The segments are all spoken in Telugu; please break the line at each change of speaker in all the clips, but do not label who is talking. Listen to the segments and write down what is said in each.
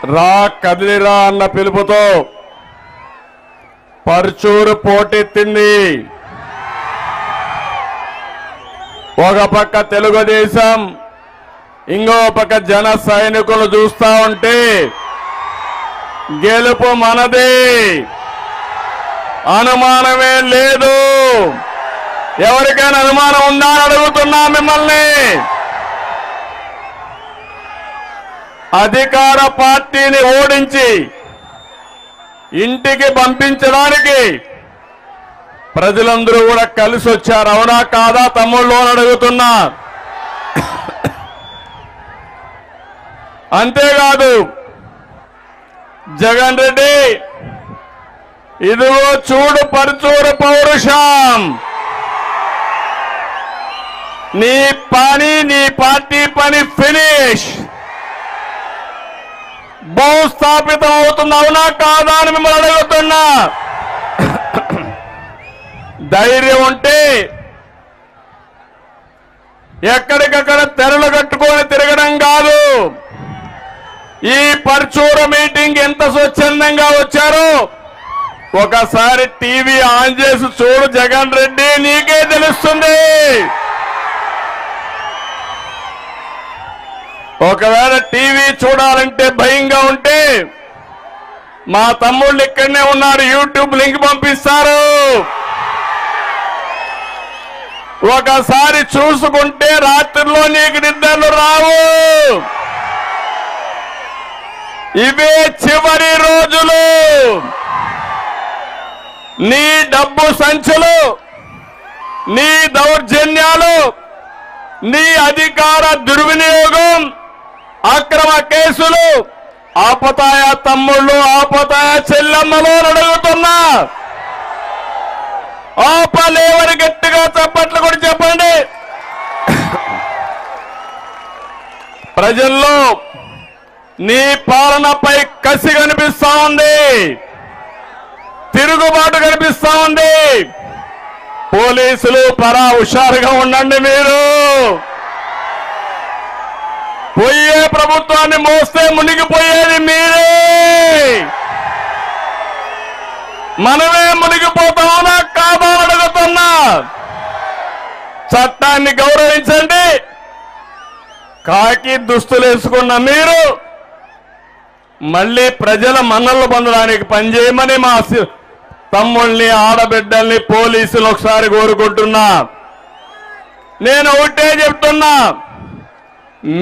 రా కదిలిరా అన్న పిలుపుతో పర్చూరు పోటెత్తింది. ఒక పక్క తెలుగుదేశం, ఇంకో పక్క జన సైనికులు చూస్తా ఉంటే గెలుపు మనదే, అనుమానమే లేదు. ఎవరికైనా అనుమానం ఉందా అని అడుగుతున్నా మిమ్మల్ని. అధికార పార్టీని ఓడించి ఇంటికి పంపించడానికి ప్రజలందరూ కూడా కలిసి వచ్చారు. అవునా కాదా తమ్ముళ్ళు అని అడుగుతున్నా. అంతేకాదు జగన్ రెడ్డి, ఇదిగో చూడు పరుచూరు పౌరుషం, నీ పని, నీ పార్టీ పని ఫినిష్, భూస్థాపితం అవుతుంది. అవునా కాదా అని మిమ్మల్ని అడుగుతున్నా. ధైర్యం ఉంటే ఎక్కడికక్కడ తెరలు కట్టుకొని తిరగడం కాదు. ఈ పర్చూరు మీటింగ్ ఎంత స్వచ్ఛందంగా వచ్చారో ఒకసారి టీవీ ఆన్ చేసి చూడు జగన్ రెడ్డి, నీకే తెలుస్తుంది. ఒకవేళ టీవీ చూడాలంటే భయంగా ఉంటే మా తమ్ముళ్ళు ఇక్కడనే ఉన్నారు, యూట్యూబ్ లింక్ పంపిస్తారు. ఒకసారి చూసుకుంటే రాత్రిలో నీకు నిద్రలు రావు. ఇవే చివరి రోజులు. నీ డబ్బు సంచులు, నీ దౌర్జన్యాలు, నీ అధికార దుర్వినియోగం, అక్రమ కేసులు ఆపతాయా తమ్ముళ్ళు, ఆపతాయా చెల్లెమ్మలు అడుగుతున్నా. ఆపలేవని గట్టిగా చప్పట్లు కూడా చెప్పండి. ప్రజల్లో నీ పాలనపై కసి కనిపిస్తా ఉంది, తిరుగుబాటు కనిపిస్తా ఉంది. పోలీసులు పరా హుషారుగా ఉండండి. మీరు పోయే ప్రభుత్వాన్ని మోస్తే మునిగిపోయేది మీరే, మనమే మునిగిపోతామనా కాదా అడుగుతున్నా. చట్టాన్ని గౌరవించండి. కాకి దుస్తులు వేసుకున్న మీరు మళ్ళీ ప్రజల మన్నలు పొందడానికి పనిచేయమని మా తమ్ముళ్ళని, ఆడబిడ్డల్ని, పోలీసులు ఒకసారి కోరుకుంటున్నా. నేను ఒకటే చెప్తున్నా,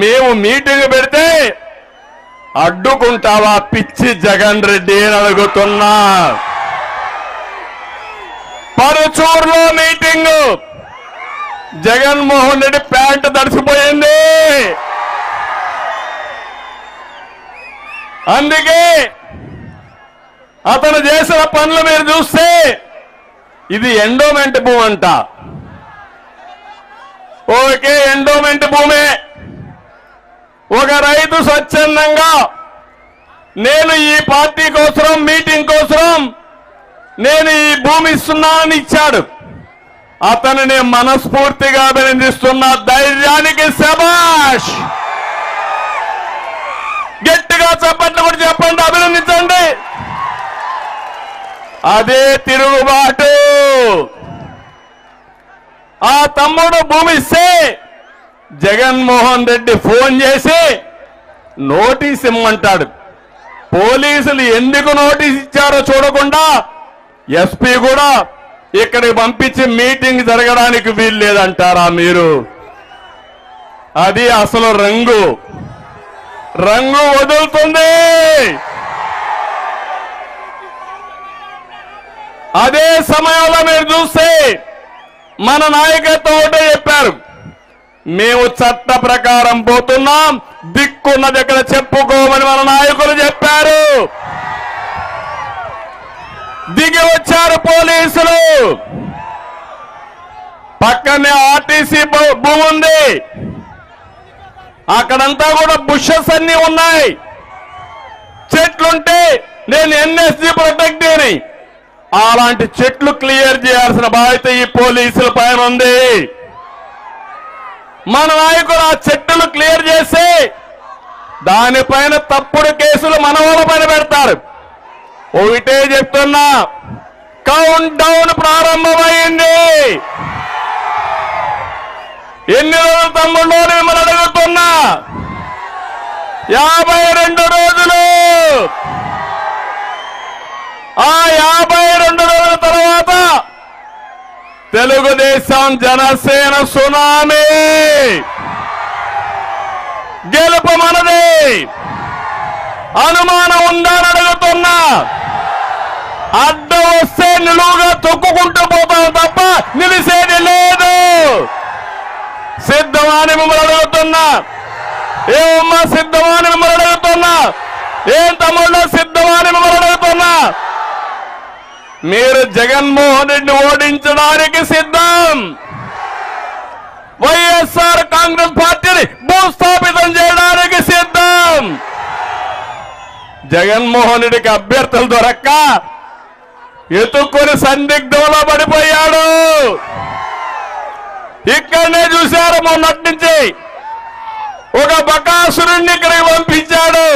మేము మీటింగ్ పెడితే అడ్డుకుంటావా పిచ్చి జగన్ రెడ్డి అని అడుగుతున్నా. పరుచూరులో మీటింగ్, జగన్మోహన్ రెడ్డి ప్యాంటు తడిసిపోయింది. అందుకే అతను చేసిన పనులు మీరు చూస్తే ఇది ఎండోమెంట్ భూమి అంట. ఓకే, ఎండోమెంట్ భూమే. ఒక రైతు స్వచ్ఛందంగా నేను ఈ పార్టీ కోసం, మీటింగ్ కోసం నేను ఈ భూమి ఇస్తున్నానని ఇచ్చాడు. అతనిని మనస్ఫూర్తిగా అభినందిస్తున్న. ధైర్యానికి శభాష్. గట్టిగా చప్పట్లు కూడా చెప్పండి, అభినందించండి. అదే తిరుగుబాటు. ఆ తమ్ముడు భూమి ఇస్తే జగన్మోహన్ రెడ్డి ఫోన్ చేసి నోటీస్ ఇమ్మంటాడు. పోలీసులు ఎందుకు నోటీస్ ఇచ్చారో చూడకుండా ఎస్పీ కూడా ఇక్కడికి పంపించి మీటింగ్ జరగడానికి వీలు లేదంటారా మీరు? అది అసలు రంగు వదులుతుంది. అదే సమయంలో మీరు చూస్తే మన నాయకత్వం ఒకటే చెప్పారు, మేము చట్ట ప్రకారం పోతున్నాం, దిక్కున్న దగ్గర చెప్పుకోమని మన నాయకులు చెప్పారు. దిగి వచ్చారు పోలీసులు. పక్కనే ఆర్టీసీ భూమి ఉంది, అక్కడంతా కూడా బుషెస్ అన్ని ఉన్నాయి, చెట్లుంటే నేను ఎన్ఎస్జీ ప్రొటెక్ట్ అని అలాంటి చెట్లు క్లియర్ చేయాల్సిన బాధ్యత ఈ పోలీసుల పైన ఉంది. మన నాయకులు ఆ చెట్టులు క్లియర్ చేసి దానిపైన తప్పుడు కేసు కేసులు మన వాళ్ళ పైన పెడతారు. ఒకటే చెప్తున్నా, కౌంట్ డౌన్ ప్రారంభమైంది. ఎన్ని రోజులు తమ్ముళ్ళు మిమ్మల్ని అడుగుతున్నా? 52 రోజులు. ఆ 52 రోజుల తర్వాత తెలుగుదేశం జనసేన సునామీ. గెలుపు మనది. అనుమానం ఉందని అడుగుతున్నా. అడ్డం వస్తే నిలువుగా తొక్కుకుంటూ పోతాం తప్ప నిలిసేది లేదు. సిద్ధమాని మిమ్మల్ని అడుగుతున్నా. ఏమమ్మా సిద్ధమాని మిమ్మల్ని అడుగుతున్నా? ఏం తమ్ముళ్ళు సిద్ధమాని మిమ్మల్ని అడుగుతున్నా? మీరు జగన్మోహన్ రెడ్డిని ఓడించడానికి సిద్ధం. వైఎస్ఆర్ కాంగ్రెస్ పార్టీని భూస్థాపితం చేయడానికి సిద్ధం. జగన్మోహన్ రెడ్డికి అభ్యర్థులు దొరక్క ఎత్తుక్కొని సందిగ్ధంలో పడిపోయాడు. ఇక్కడనే చూశారు మొన్నటి నుంచి. ఒక బకాసురుణ్ణి ఇక్కడికి పంపించాడు.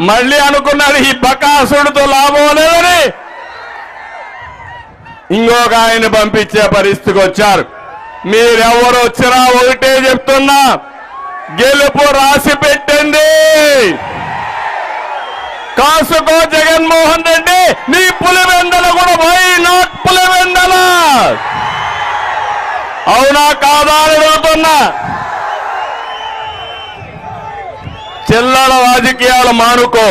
మళ్ళీ అనుకున్నాడు ఈ బకాసురుడితో లాభం లేదని ఇంకొక ఆయన పంపించే పరిస్థితికి వచ్చారు. మీరెవరు వచ్చినా ఒకటే చెప్తున్నా, గెలుపు రాసి పెట్టండి. కాసుకో జగన్మోహన్ రెడ్డి, నీ పులివెందల కూడా వై నాట్ పులివెందల? అవునా కాదా అని అడుగుతున్నా. చిల్లర రాజకీయాలు మానుకో,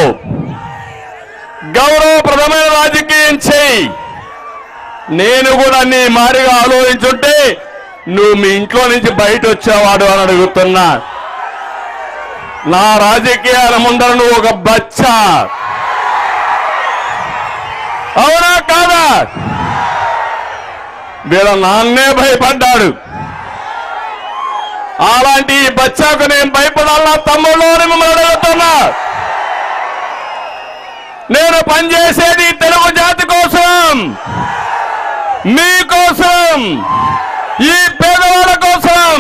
గౌరవప్రదమైన రాజకీయం చేయి. నేను కూడా నీ మారిగా ఆలోచించుంటే నువ్వు మీ ఇంట్లో నుంచి బయట వచ్చేవాడు అని అడుగుతున్నా. నా రాజకీయాల ముందర నువ్వు ఒక బచ్చా. అవునా కాదా? వీళ్ళ నాన్నే భయపడ్డాడు. అలాంటి ఈ బచ్చాకు నేను భయపడాలా తమ్ముళ్ళు అని మిమ్మల్ని అడుగుతున్నా. నేను పనిచేసేది తెలుగు జాతి కోసం, మీకోసం, ఈ పేదవాళ్ళ కోసం,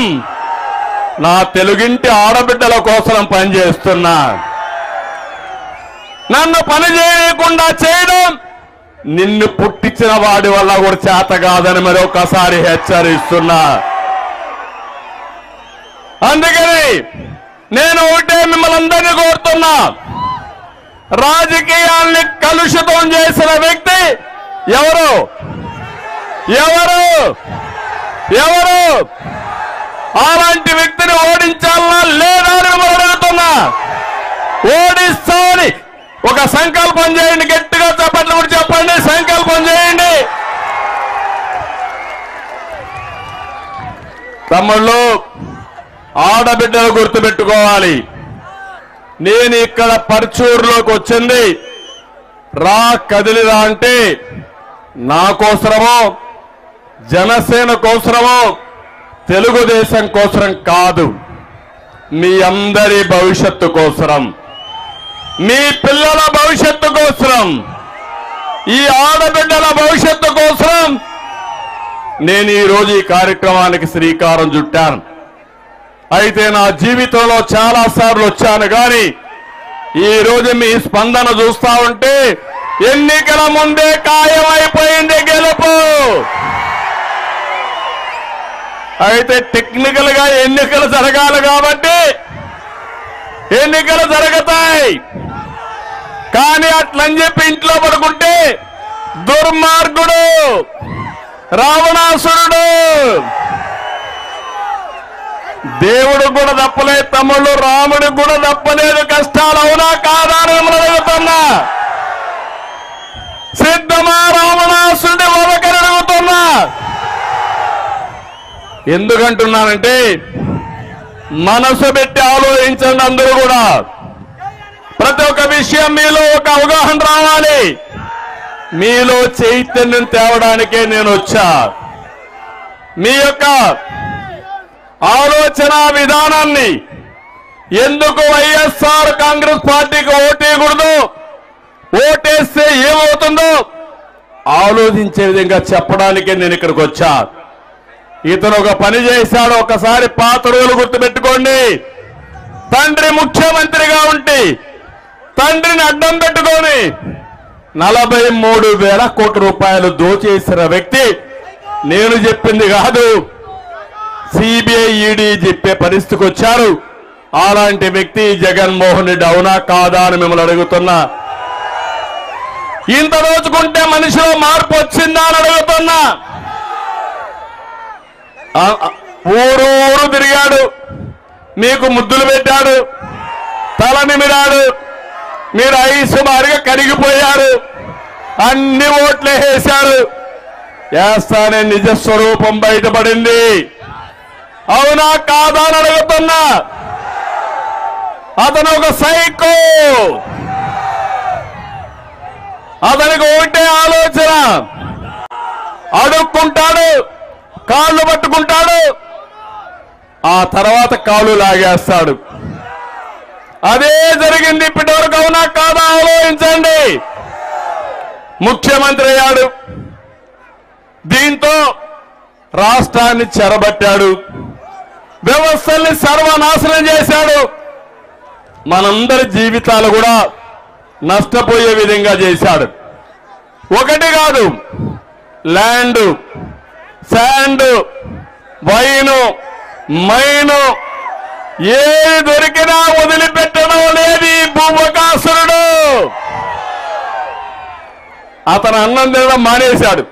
నా తెలుగింటి ఆడబిడ్డల కోసం పనిచేస్తున్నా. నన్ను పని చేయకుండా చేయడం నిన్ను పుట్టించిన వాడి వల్ల కూడా చేత కాదని మరొకసారి హెచ్చరిస్తున్నా. అందుకని నేను ఒకటే మిమ్మల్ని అందరినీ కోరుతున్నా, రాజకీయాల్ని కలుషితం చేసిన వ్యక్తి ఎవరు ఎవరు ఎవరు అలాంటి వ్యక్తిని ఓడించాలా లేదా అని మిమ్మల్ని అడుగుతున్నా. ఓడిస్తామని ఒక సంకల్పం చేయండి. గట్టిగా చప్పట్లు కూడా చెప్పండి. సంకల్పం చేయండి. తమ్ముళ్ళు, ఆడబిడ్డలు గుర్తుపెట్టుకోవాలి. నేను ఇక్కడ పర్చూరులోకి వచ్చింది రా కదిలిరా అంటే నా కోసమో జనసేన కోసమో తెలుగుదేశం కోసం కాదు, మీ అందరి భవిష్యత్తు కోసం, మీ పిల్లల భవిష్యత్తు కోసం, ఈ ఆడబిడ్డల భవిష్యత్తు కోసం నేను ఈరోజు ఈ కార్యక్రమానికి శ్రీకారం చుట్టాను. అయితే నా జీవితంలో చాలా సార్లు వచ్చాను కానీ ఈ రోజు మీ స్పందన చూస్తా ఉంటే ఎన్నికల ముందే ఖాయమైపోయింది గెలుపు. అయితే టెక్నికల్ గా ఎన్నికలు జరగాలి కాబట్టి ఎన్నికలు జరుగుతాయి. కానీ అట్లని చెప్పి ఇంట్లో పడుకుంటే దుర్మార్గుడు రావణాసురుడు. దేవుడు కూడా తప్పలేదు తమ్ముళ్ళు, రాముడికి కూడా తప్పలేదు కష్టాలు. అవునా కాదా అని అడుగుతున్నా. సిద్ధమా రావణాసురుడి వదకని అడుగుతున్నా. ఎందుకంటున్నానంటే మనసు పెట్టి ఆలోచించండి. అందరూ కూడా ప్రతి ఒక్క విషయం మీలో ఒక అవగాహన రావాలి. మీలో చైతన్యం తేవడానికే నేను వచ్చా. మీ యొక్క ఆలోచన విధానాన్ని, ఎందుకు వైఎస్ఆర్ కాంగ్రెస్ పార్టీకి ఓటేయకూడదు, ఓటేస్తే ఏమవుతుందో ఆలోచించే విధంగా చెప్పడానికే నేను ఇక్కడికి వచ్చా. ఇతను ఒక పని చేశాడు. ఒకసారి పాత రోజులు గుర్తుపెట్టుకోండి. తండ్రి ముఖ్యమంత్రిగా ఉంటే తండ్రిని అడ్డం పెట్టుకొని 43,000 కోట్ల రూపాయలు దోచేసిన వ్యక్తి నేను చెప్పింది కాదు, సిబిఐ ఈడీ చెప్పే పరిస్థితికి వచ్చారు. అలాంటి వ్యక్తి జగన్మోహన్ రెడ్డి అవునా కాదా అని మిమ్మల్ని అడుగుతున్నా. ఇంత రోజుకుంటే మనిషిలో మార్పు వచ్చిందా అని అడుగుతున్నా. ఊరు ఊరు తిరిగాడు, మీకు ముద్దులు పెట్టాడు, తల నిమిరాడు, మీరు ఐసు మారిగా కరిగిపోయారు, అన్ని ఓట్లే వేశారు. వేస్తానే నిజ స్వరూపం బయటపడింది. అవునా కాదా అని అడుగుతున్నా. అతను ఒక సైకో. అతనికి ఒకటే ఆలోచన, అడుక్కుంటాడు, కాళ్ళు పట్టుకుంటాడు, ఆ తర్వాత కాళ్ళు లాగేస్తాడు. అదే జరిగింది ఇప్పటివరకు. అవునా కాదా ఆలోచించండి. ముఖ్యమంత్రి అయ్యాడు, దీంతో రాష్ట్రాన్ని చెరబట్టాడు, వ్యవస్థల్ని సర్వనాశనం చేశాడు, మనందరి జీవితాలు కూడా నష్టపోయే విధంగా చేశాడు. ఒకటి కాదు, ల్యాండ్, శాండ్, వైను, మైను ఏది దొరికినా వదిలిపెట్టడం లేదు ఈ భూవకాసురుడు. అతను అన్నం తినడం మానేశాడు.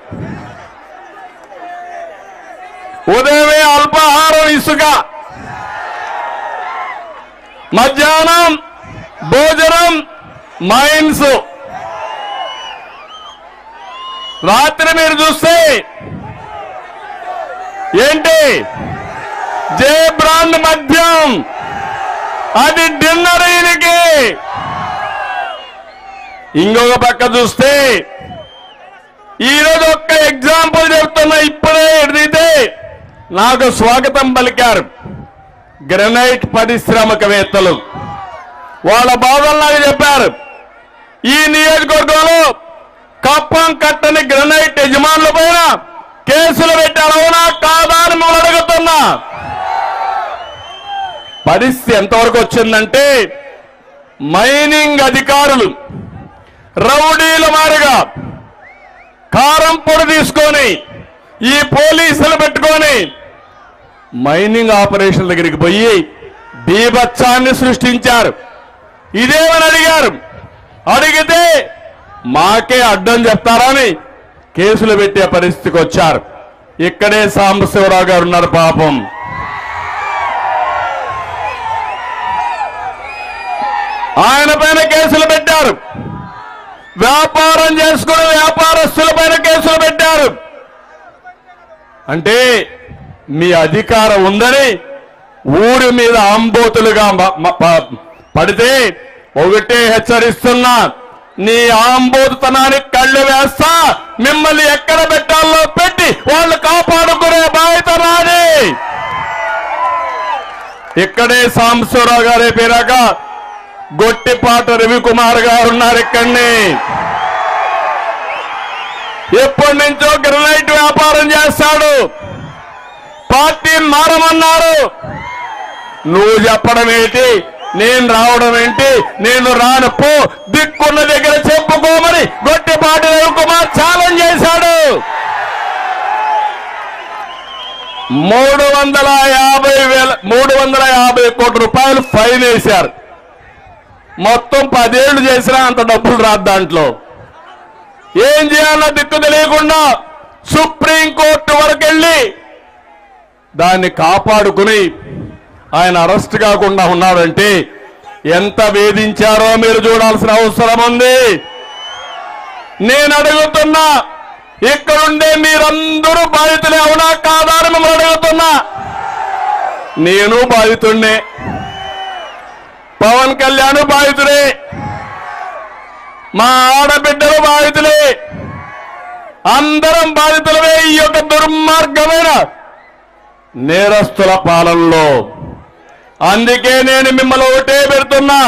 ఉదయమే అల్పాహారం ఇసుక, మధ్యాహ్నం భోజనం మైన్స్, రాత్రి మీరు చూస్తే ఏంటి జే బ్రాండ్ మద్యం, అది డిన్నర్ ఈయనకి. ఇంకొక పక్క చూస్తే ఈరోజు ఒక్క ఎగ్జాంపుల్ చెప్తున్నా. ఇప్పుడే ఎడితే నాకు స్వాగతం పలికారు గ్రనైట్ పరిశ్రమకవేత్తలు. వాళ్ళ బాధలు నాకు చెప్పారు. ఈ నియోజకవర్గంలో కప్పం కట్టని గ్రనైట్ యజమానుల పైన కేసులు పెట్టారు. అవునా కాదా అని మేము అడుగుతున్నా. పరిస్థితి ఎంతవరకు వచ్చిందంటే మైనింగ్ అధికారులు రౌడీల మారిగా కారం పొడి తీసుకొని ఈ పోలీసులు పెట్టుకొని మైనింగ్ ఆపరేషన్ దగ్గరికి పోయి బీభత్సాన్ని సృష్టించారు. ఇదేమని అడిగారు. అడిగితే మాకే అడ్డం చెప్తారని కేసులు పెట్టే పరిస్థితికి వచ్చారు. ఇక్కడే సాంబశివరావు గారు ఉన్నారు. పాపం ఆయన పైన కేసులు పెట్టారు. వ్యాపారం చేసుకునే వ్యాపారస్తుల పైన కేసులు పెట్టారు. అంటే మీ అధికారం ఉందని ఊరి మీద ఆంబోతులుగా పడితే ఒకటే హెచ్చరిస్తున్నా, నీ ఆంబోతుతనానికి కళ్ళు వేస్తా, మిమ్మల్ని ఎక్కడ పెట్టాలో పెట్టి వాళ్ళు కాపాడుకునే బాధ్యత నాది. ఇక్కడే సాంబశివరావు గారే పేరాక గొట్టిపాట రవికుమార్ గారు ఉన్నారు. ఇక్కడిని ఎప్పటి నుంచో గ్రనైట్ వ్యాపారం చేస్తాడు. పార్టీ మారమన్నారు. నువ్వు చెప్పడం ఏంటి, నేను రావడం ఏంటి, నేను రాను పో, దిక్కున్న దగ్గర చెప్పుకోమని గొట్టిపాటి రవికుమార్ ఛాలెంజ్ చేశాడు. 350 కోట్ల రూపాయలు ఫైన్ వేశారు. మొత్తం 10 ఏళ్లు చేసినా అంత డబ్బులు రాదు. దాంట్లో ఏం చేయాలో దిక్కు తెలియకుండా సుప్రీంకోర్టు వరకు వెళ్ళి దాన్ని కాపాడుకుని ఆయన అరెస్ట్ కాకుండా ఉన్నాడంటే ఎంత వేధించారో మీరు చూడాల్సిన అవసరం ఉంది. నేను అడుగుతున్నా, ఇక్కడుండే మీరందరూ బాధితులే. అవునా కాదా అని మిమ్మల్ని అడుగుతున్నా. నేను బాధితుడినే, పవన్ కళ్యాణ్ బాధితుడే, మా ఆడబిడ్డలు బాధితులే, అందరం బాధితులమే ఈ యొక్క దుర్మార్గమైన నేరస్తుల పాలనలో. అందుకే నేను మిమ్మల్ని ఒకటే పెడుతున్నా.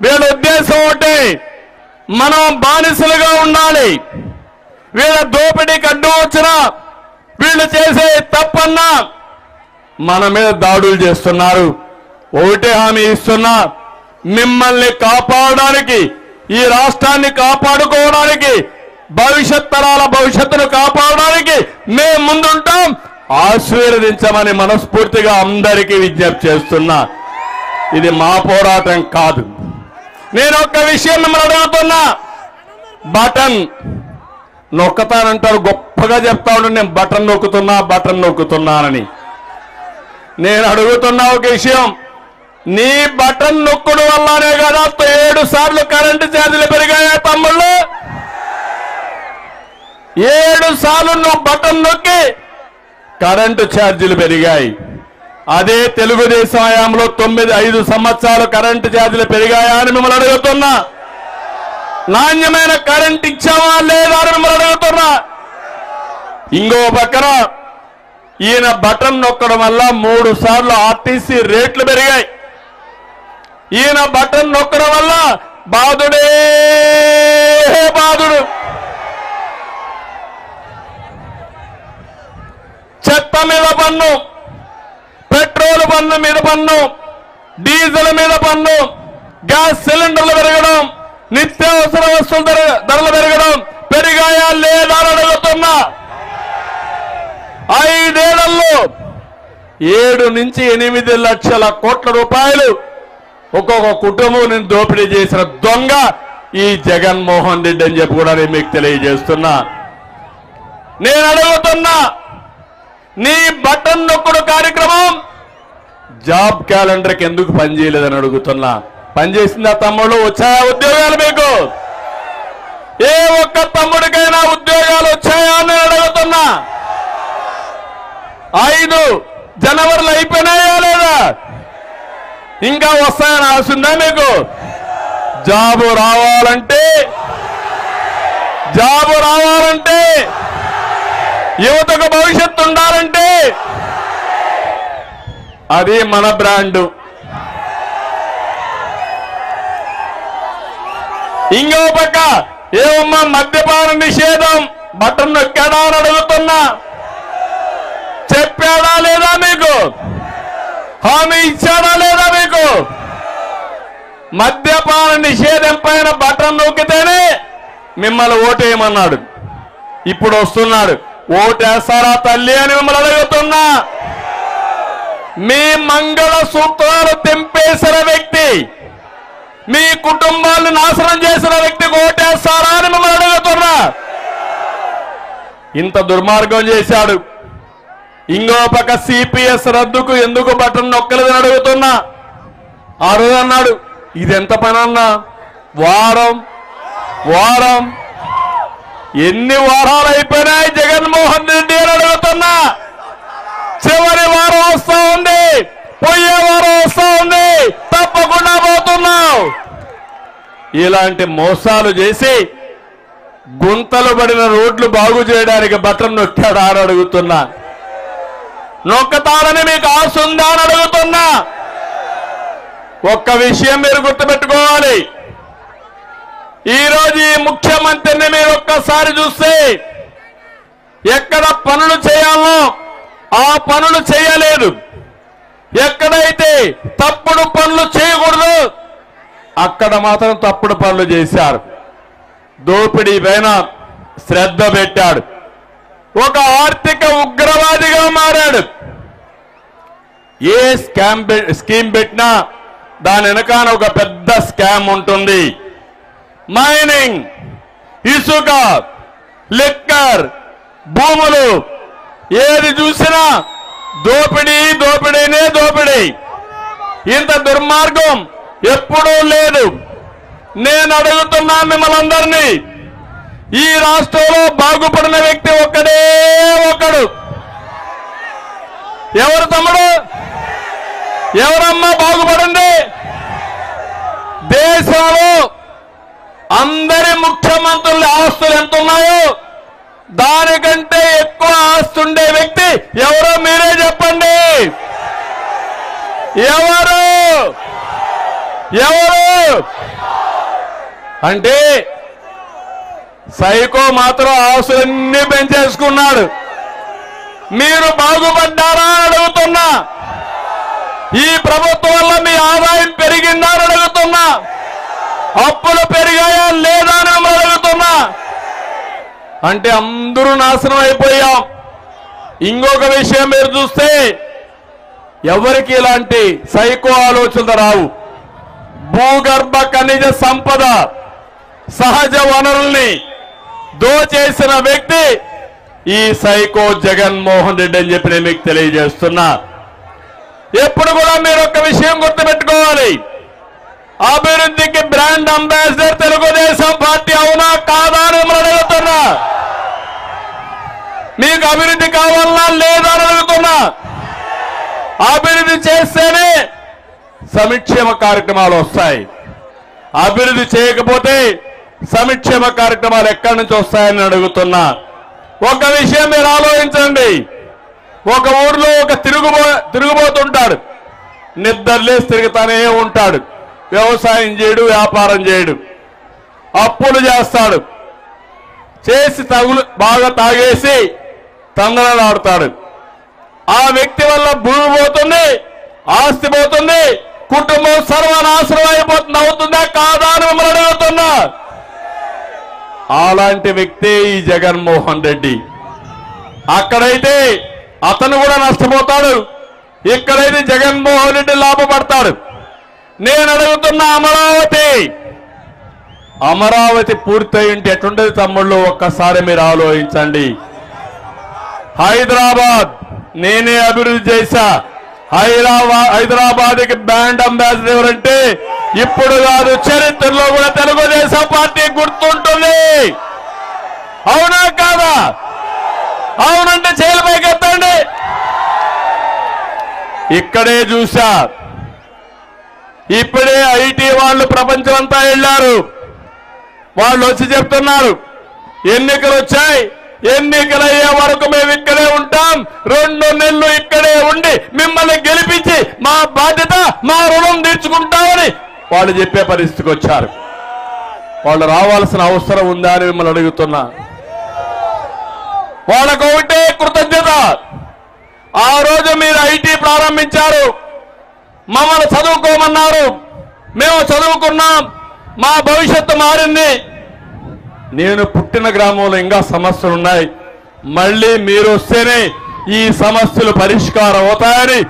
వీళ్ళ ఉద్దేశం ఒకటే, మనం బానిసలుగా ఉండాలి. వీళ్ళ దోపిడీకి అడ్డు వచ్చినా, వీళ్ళు చేసే తప్పన్నా మన మీద దాడులు చేస్తున్నారు. ఒకటే హామీ ఇస్తున్నా, మిమ్మల్ని కాపాడడానికి, ఈ రాష్ట్రాన్ని కాపాడుకోవడానికి, భవిష్యత్ తరాల భవిష్యత్తును కాపాడడానికి మేము ముందుంటాం. ఆశీర్వదించమని మనస్ఫూర్తిగా అందరికీ విజ్ఞప్తి చేస్తున్నా. ఇది మా పోరాటం కాదు. నేను ఒక్క విషయం మిమ్మల్ని అడుగుతున్నా, బటన్ నొక్కతానంటారు, గొప్పగా చెప్తా ఉంటాను నేను బటన్ నొక్కుతున్నానని. నేను అడుగుతున్నా ఒక విషయం, నీ బటన్ నొక్కుడు వల్లనే కదా 7 సార్లు కరెంటు ఛార్జీలు పెరిగాయా తమ్ముళ్ళు? 7 సార్లు నువ్వు బటన్ నొక్కి కరెంటు ఛార్జీలు పెరిగాయి. అదే తెలుగుదేశం హయాంలో 5 సంవత్సరాలు కరెంటు ఛార్జీలు పెరిగాయా అని మిమ్మల్ని అడుగుతున్నా. నాణ్యమైన కరెంట్ ఇచ్చావా లేదా అని మిమ్మల్ని అడుగుతున్నా. ఇంకో పక్కన ఈయన బటన్ నొక్కడం వల్ల 3 సార్లు ఆర్టీసీ రేట్లు పెరిగాయి. ఈయన బటన్ నొక్కడం వల్ల బాధుడే బాధుడు. చెత్త మీద పన్ను, పెట్రోల్ పన్ను మీద పన్ను, డీజిల్ మీద పన్ను, గ్యాస్ సిలిండర్లు పెరగడం, నిత్యావసర వస్తువుల ధరలు పెరగడం పెరిగాయా లేదా అని అడుగుతున్నా. 5 ఏళ్లలో 7 నుంచి 8 లక్షల కోట్ల రూపాయలు ఒక్కొక్క కుటుంబం దోపిడీ చేసిన దొంగ ఈ జగన్మోహన్ రెడ్డి అని చెప్పి కూడా నేను మీకు తెలియజేస్తున్నా. నేను అడుగుతున్నా, నీ బటన్ నొక్కుడు కార్యక్రమం జాబ్ క్యాలెండర్కి ఎందుకు పనిచేయలేదని అడుగుతున్నా. పనిచేసిందా తమ్ముడు? వచ్చాయా ఉద్యోగాలు మీకు? ఏ ఒక్క తమ్ముడికైనా ఉద్యోగాలు వచ్చాయా అని అడుగుతున్నా. 5 జనవరిలో అయిపోయినాయా లేదా? ఇంకా వస్తాయని ఆశుందా మీకు? జాబు రావాలంటే యువతకు భవిష్యత్తు ఉండాలంటే అది మన బ్రాండు. ఇంకో పక్క ఏమమ్మా మద్యపాన నిషేధం బటన్ నొక్కాడా అని అడుగుతున్నా. చెప్పాడా లేదా మీకు? హామీ ఇచ్చాడా లేదా మీకు? మద్యపాన నిషేధం పైన బటన్ నొక్కితేనే మిమ్మల్ని ఓటేయమన్నాడు. ఇప్పుడు వస్తున్నాడు, ఓటేస్తారా తల్లి అని మిమ్మల్ని అడుగుతున్నా. మీ మంగళ సూత్రాలు తెంపేసిన వ్యక్తి, మీ కుటుంబాన్ని నాశనం చేసిన వ్యక్తికి ఓటేస్తారా అని మిమ్మల్ని అడుగుతున్నా. ఇంత దుర్మార్గం చేశాడు. ఇంకో పక్క సిపిఎస్ రద్దుకు ఎందుకు బటన్ నొక్కలేదని అడుగుతున్నా. ఆ రోజు అన్నాడు, ఇది ఎంత పని అన్నా, వారం ఎన్ని వారాలు అయిపోయినాయి జగన్మోహన్ రెడ్డి అని అడుగుతున్నా. చివరి వారం వస్తా ఉంది, పోయే వారం వస్తా ఉంది, తప్పకుండా పోతున్నావు. ఇలాంటి మోసాలు చేసి గుంతలు పడిన రోడ్లు బాగు చేయడానికి బటన్ నొక్కాడా అని అడుగుతున్నా. నొక్కతారని మీకు ఆశ ఉందా అని అడుగుతున్నా. ఒక్క విషయం మీరు గుర్తుపెట్టుకోవాలి, ఈరోజు ఈ ముఖ్యమంత్రిని మీరు ఒక్కసారి చూస్తే ఎక్కడ పనులు చేయాలో ఆ పనులు చేయలేదు, ఎక్కడైతే తప్పుడు పనులు చేయకూడదు అక్కడ మాత్రం తప్పుడు పనులు చేశారు. దోపిడీ పైన శ్రద్ధ పెట్టాడు, ఒక ఆర్థిక ఉగ్రవాదిగా మారాడు. ఏ స్కీమ్ పెట్టినా దాని వెనకాల ఒక పెద్ద స్కామ్ ఉంటుంది. మైనింగ్, ఇసుక, లిక్కర్, భూములు, ఏది చూసినా దోపిడీనే దోపిడీ. ఇంత దుర్మార్గం ఎప్పుడూ లేదు. నేను అడుగుతున్నా మిమ్మల్ని అందరినీ, ఈ రాష్ట్రంలో బాగుపడిన వ్యక్తి ఒక్కడే ఒకడు. ఎవరు తమ్ముడు? ఎవరమ్మా బాగుపడింది? దేశంలో అందరి ముఖ్యమంత్రుల ఆస్తులు ఎంత ఉన్నాయో దానికంటే ఎక్కువ ఆస్తుండే వ్యక్తి ఎవరో మీరే చెప్పండి. ఎవరు అంటే సైకో మాత్రం ఆస్తులన్నీ పెంచేసుకున్నాడు. మీరు బాగుపడ్డారా అని అడుగుతున్నా. ఈ ప్రభుత్వం వల్ల మీ అప్పులు పెరిగాయా లేదా అని మిమ్మల్ని అడుగుతున్నా. అంటే అందరూ నాశనం అయిపోయాం. ఇంకొక విషయం మీరు చూస్తే ఎవరికి ఇలాంటి సైకో ఆలోచనలు రావు. భూగర్భ ఖనిజ సంపద సహజ వనరుల్ని దోచేసిన వ్యక్తి ఈ సైకో జగన్మోహన్ రెడ్డి అని చెప్పి నేను మీకు తెలియజేస్తున్నా. ఎప్పుడు కూడా మీరు ఒక విషయం గుర్తుపెట్టుకోవాలి. అభివృద్ధికి బ్రాండ్ అంబాసిడర్ తెలుగుదేశం పార్టీ అవునా కాదా అని మిమ్మల్ని అడుగుతున్నా. మీకు అభివృద్ధి కావాలన్నా లేదా అని అడుగుతున్నా. అభివృద్ధి చేస్తేనే సంక్షేమ కార్యక్రమాలు వస్తాయి. అభివృద్ధి చేయకపోతే సంక్షేమ కార్యక్రమాలు ఎక్కడి నుంచి వస్తాయని అడుగుతున్నా. ఒక విషయం మీరు ఆలోచించండి. ఒక ఊర్లో ఒక తిరుగుబోతుంటాడు. నిద్రలేసి తిరుగుతానే ఉంటాడు. వ్యవసాయం చేయడు, వ్యాపారం చేయడు, అప్పులు చేస్తాడు. చేసి బాగా తాగేసి తందనలాడతాడు. ఆ వ్యక్తి వల్ల భూమి పోతుంది, ఆస్తి పోతుంది, కుటుంబం సర్వనాశనం అయిపోతుంది. అవుతుందా కాదా అని మిమ్మల్ని అడుగుతున్నా. అలాంటి వ్యక్తే ఈ జగన్మోహన్ రెడ్డి. అక్కడైతే అతను కూడా నష్టపోతాడు, ఇక్కడైతే జగన్మోహన్ రెడ్డి లాభపడతాడు. నేను అడుగుతున్న అమరావతి పూర్తయి ఉంటే ఎట్లుంటది తమ్ముళ్ళు? ఒక్కసారి మీరు ఆలోచించండి. హైదరాబాద్ నేనే అభివృద్ధి చేశా. హైదరాబాద్కి బ్రాండ్ అంబాసిడర్ ఎవరంటే ఇప్పుడు కాదు, చరిత్రలో కూడా తెలుగుదేశం పార్టీ గుర్తుంటుంది. అవునా కాదా? అవునంటే చేతుల పైకి ఎత్తండి. ఇక్కడే చూశా. ఇప్పుడే ఐటీ వాళ్ళు ప్రపంచం అంతా వెళ్ళారు. వాళ్ళు వచ్చి చెప్తున్నారు ఎన్నికలు వచ్చాయి, ఎన్నికలయ్యే వరకు మేము ఇక్కడే ఉంటాం, 2 నెలలు ఇక్కడే ఉండి మిమ్మల్ని గెలిపించి మా బాధ్యత, మా రుణం తీర్చుకుంటామని వాళ్ళు చెప్పే పరిస్థితికి వచ్చారు. వాళ్ళు రావాల్సిన అవసరం ఉందా అని మిమ్మల్ని అడుగుతున్నా. వాళ్ళకు ఒకటే కృతజ్ఞత. ఆ రోజు మీరు ఐటీ ప్రారంభించారు, మమ్మల్ని చదువుకోమన్నారు, మేము చదువుకున్నాం, మా భవిష్యత్తు మారింది. నేను పుట్టిన గ్రామంలో ఇంకా సమస్యలు ఉన్నాయి, మళ్ళీ మీరు వస్తేనే ఈ సమస్యలు పరిష్కారం అవుతాయని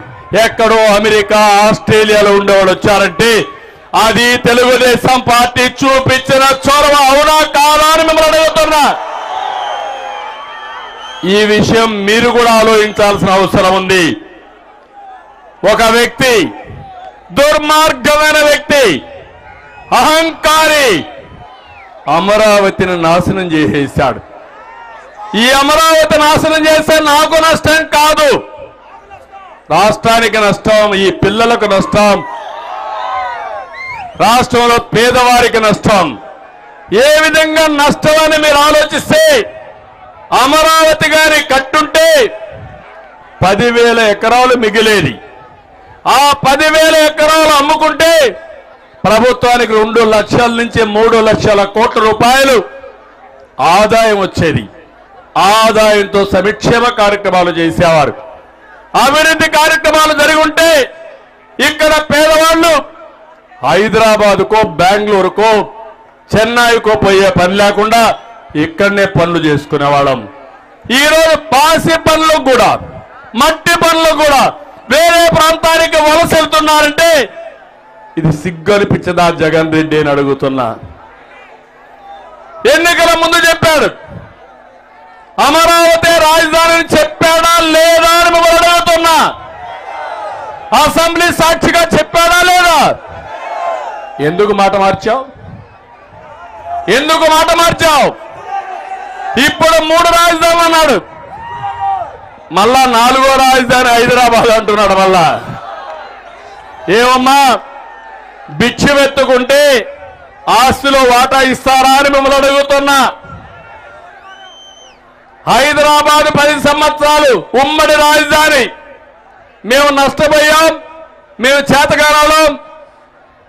ఎక్కడో అమెరికా, ఆస్ట్రేలియాలో ఉండేవాళ్ళు వచ్చారంటే అది తెలుగుదేశం పార్టీ చూపించిన చొరవ. అవునా కాదా అని మిమ్మల్ని అడుగుతున్నా. ఈ విషయం మీరు కూడా ఆలోచించాల్సిన అవసరం ఉంది. ఒక వ్యక్తి, దుర్మార్గమైన వ్యక్తి, అహంకారి అమరావతిని నాశనం చేసేశాడు. ఈ అమరావతి నాశనం చేస్తే నాకు నష్టం కాదు, రాష్ట్రానికి నష్టం, ఈ పిల్లలకు నష్టం, రాష్ట్రంలో పేదవారికి నష్టం. ఏ విధంగా నష్టం అని మీరు ఆలోచిస్తే అమరావతి గారి కట్టుంటే 10,000 ఎకరాలు మిగిలేది. ఆ 10,000 ఎకరాలు అమ్ముకుంటే ప్రభుత్వానికి 2 లక్షల నుంచి 3 లక్షల కోట్ల రూపాయలు ఆదాయం వచ్చేది. ఆదాయంతో సంక్షేమ కార్యక్రమాలు చేసేవారు. అభివృద్ధి కార్యక్రమాలు జరిగి ఉంటే ఇక్కడ పేదవాళ్ళు హైదరాబాద్కో, బెంగళూరుకో, చెన్నైకో పోయే పని లేకుండా ఇక్కడనే పనులు చేసుకునేవాళ్ళం. ఈరోజు పాసి పనులు కూడా, మట్టి పనులు కూడా వేరే ప్రాంతానికి వలస వెళ్తున్నారంటే ఇది సిగ్గు అనిపించదా జగన్ రెడ్డి అని అడుగుతున్నా. ఎన్నికల ముందు చెప్పాడు అమరావతి రాజధాని చెప్పాడా లేదా అని మిమ్మల్ని అడుగుతున్నా. అసెంబ్లీ సాక్షిగా చెప్పాడా లేదా? ఎందుకు మాట మార్చావు? ఎందుకు మాట మార్చావు? ఇప్పుడు 3 రాజధానులు అన్నాడు, మళ్ళా 4వ రాజధాని హైదరాబాద్ అంటున్నాడు. మళ్ళా ఏమమ్మా, భిక్షమెత్తుకుంటే ఆస్తిలో వాటా ఇస్తారా అని మిమ్మల్ని అడుగుతున్నా. హైదరాబాద్ 10 సంవత్సరాలు ఉమ్మడి రాజధాని, మేము నష్టపోయాం, మేము చేతగానాలం,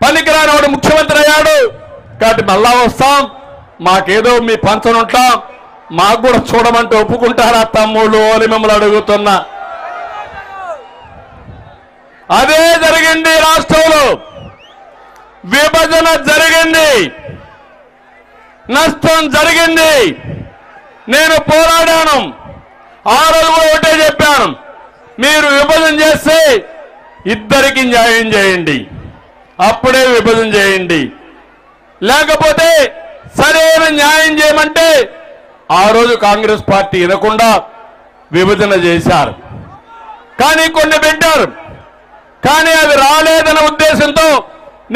పనికిరాని వాడు ముఖ్యమంత్రి అయ్యాడు కాబట్టి మళ్ళా వస్తాం, మాకేదో మీ పంచనుంటాం, మాకు కూడా చూడమంటే ఒప్పుకుంటారా తమ్ముళ్ళు అని మిమ్మల్ని అడుగుతున్నా. అదే జరిగింది రాష్ట్రంలో. విభజన జరిగింది, నష్టం జరిగింది. నేను పోరాడాను. ఆ రోజు కూడా ఒకటే చెప్పాను, మీరు విభజన చేస్తే ఇద్దరికి న్యాయం చేయండి, అప్పుడే విభజన చేయండి. లేకపోతే సరైన న్యాయం చేయమంటే ఆ రోజు కాంగ్రెస్ పార్టీ వినకుండా విభజన చేశారు. కానీ కొన్ని పెట్టారు, కానీ అవి రాలేదన్న ఉద్దేశంతో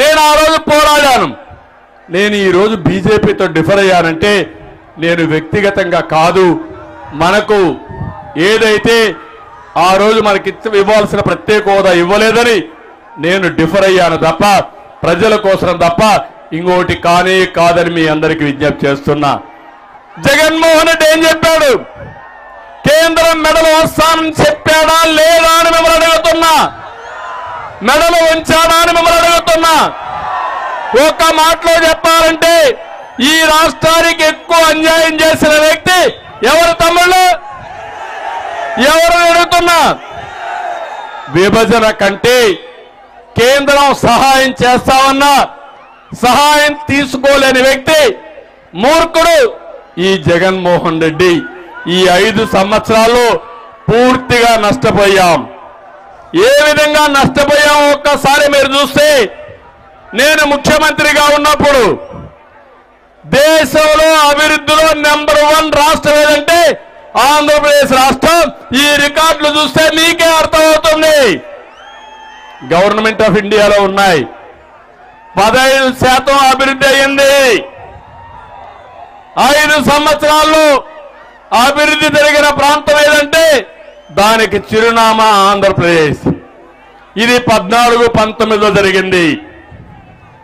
నేను ఆ రోజు పోరాడాను. నేను ఈరోజు బీజేపీతో డిఫర్ అయ్యానంటే నేను వ్యక్తిగతంగా కాదు, మనకు ఏదైతే ఆ రోజు మనకి ఇవ్వాల్సిన ప్రత్యేక హోదా ఇవ్వలేదని నేను డిఫర్ అయ్యాను తప్ప, ప్రజల కోసం తప్ప ఇంకోటి కానీ కాదని మీ అందరికీ విజ్ఞప్తి చేస్తున్నా. జగన్మోహన్ రెడ్డి ఏం చెప్పాడు? కేంద్రం మెడలు వస్తానని చెప్పాడా లేదా అని మిమ్మల్ని అడుగుతున్నా. మెడలు ఉంచాడా అని మిమ్మల్ని అడుగుతున్నా. ఒక్క మాటలో చెప్పాలంటే ఈ రాష్ట్రానికి ఎక్కువ అన్యాయం చేసిన వ్యక్తి ఎవరు తమ్ముళ్ళు? ఎవరు అడుగుతున్నా? విభజన కంటే కేంద్రం సహాయం చేస్తామన్నా సహాయం తీసుకోలేని వ్యక్తి మూర్ఖుడు ఈ జగన్మోహన్ రెడ్డి. ఈ 5 సంవత్సరాల్లో పూర్తిగా నష్టపోయాం. ఏ విధంగా నష్టపోయాం ఒక్కసారి మీరు చూస్తే, నేను ముఖ్యమంత్రిగా ఉన్నప్పుడు దేశంలో అభివృద్ధిలో నెంబర్ 1 రాష్ట్రం ఏదంటే ఆంధ్రప్రదేశ్ రాష్ట్రం. ఈ రికార్డులు చూస్తే మీకే అర్థమవుతుంది. గవర్నమెంట్ ఆఫ్ ఇండియాలో ఉన్నాయి. 15% అభివృద్ధి అయింది. 5 సంవత్సరాల్లో అభివృద్ధి జరిగిన ప్రాంతం ఏదంటే దానికి చిరునామా ఆంధ్రప్రదేశ్. ఇది 14-19లో జరిగింది.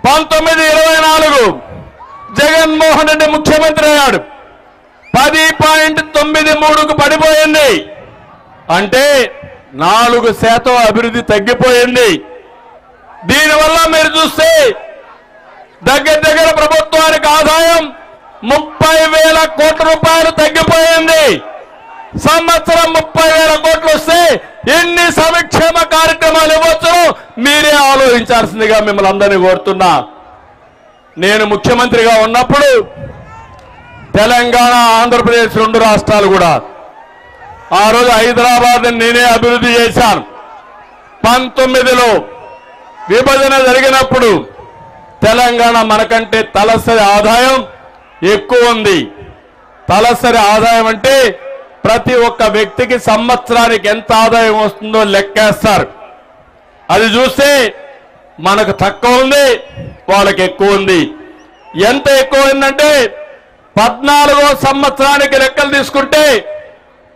19-24 జగన్మోహన్ రెడ్డి ముఖ్యమంత్రి అయ్యాడు. 10.93కు పడిపోయింది. అంటే 4% అభివృద్ధి తగ్గిపోయింది. దీనివల్ల మీరు చూస్తే దగ్గర ప్రభుత్వానికి ఆదాయం 30,000 కోట్ల రూపాయలు తగ్గిపోయింది. సంవత్సరం 30,000 కోట్లు వస్తే ఎన్ని సంక్షేమ కార్యక్రమాలు ఇవ్వచ్చు మీరే ఆలోచించాల్సిందిగా మిమ్మల్ని అందరినీ కోరుతున్నా. నేను ముఖ్యమంత్రిగా ఉన్నప్పుడు తెలంగాణ, ఆంధ్రప్రదేశ్ 2 రాష్ట్రాలు కూడా ఆ రోజు హైదరాబాద్ నేనే అభివృద్ధి చేశాను. 19లో విభజన జరిగినప్పుడు తెలంగాణ మనకంటే తలసరి ఆదాయం ఎక్కువ ఉంది. తలసరి ఆదాయం అంటే ప్రతి ఒక్క వ్యక్తికి సంవత్సరానికి ఎంత ఆదాయం వస్తుందో లెక్కేస్తారు. అది చూస్తే మనకు తక్కువ ఉంది, వాళ్ళకి ఎక్కువ ఉంది. ఎంత ఎక్కువ ఉందంటే 14వ సంవత్సరానికి లెక్కలు తీసుకుంటే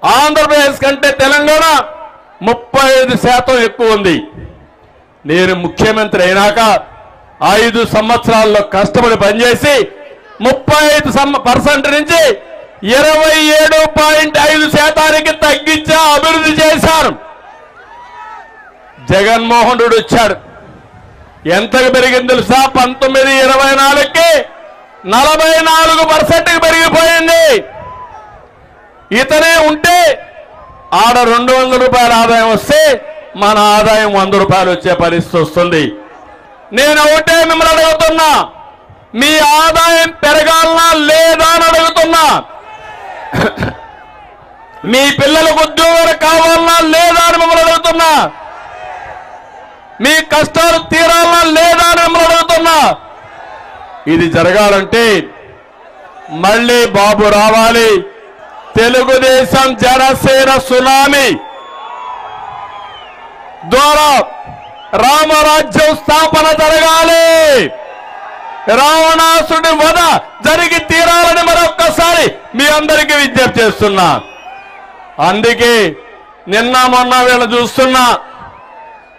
ఆంధ్రప్రదేశ్ కంటే తెలంగాణ 35% ఎక్కువ ఉంది. నేను ముఖ్యమంత్రి అయినాక 5 సంవత్సరాల్లో కష్టపడి పనిచేసి 35% నుంచి 27.5% తగ్గించా అభివృద్ధి చేశారు. జగన్మోహన్ రెడ్డి వచ్చాడు. ఎంతకు పెరిగింది తెలుసా? 19-24కి 44%కి పెరిగిపోయింది. ఇతనే ఉంటే ఆడ 200 రూపాయల ఆదాయం వస్తే మన ఆదాయం 100 రూపాయలు వచ్చే పరిస్థితి వస్తుంది. నేను ఒకటే మిమ్మల్ని అడుగుతున్నా, మీ ఆదాయం పెరగాలనా లేదా అని అడుగుతున్నా. మీ పిల్లలకు ఉద్యోగాలు కావాలనా లేదా అని మిమ్మల్ని అడుగుతున్నా. మీ కష్టాలు తీరాలనా లేదా అని మిమ్మల్ని అడుగుతున్నా. ఇది జరగాలంటే మళ్ళీ బాబు రావాలి. తెలుగుదేశం జనసేన సునామీ ద్వారా రామరాజ్యం స్థాపన జరగాలి. రావణాసుడి వధ జరిగి తీరాలని మరొక్కసారి మీ అందరికీ విజ్ఞప్తి చేస్తున్నా. అందుకే నిన్న మొన్న వీళ్ళు చూస్తున్నా,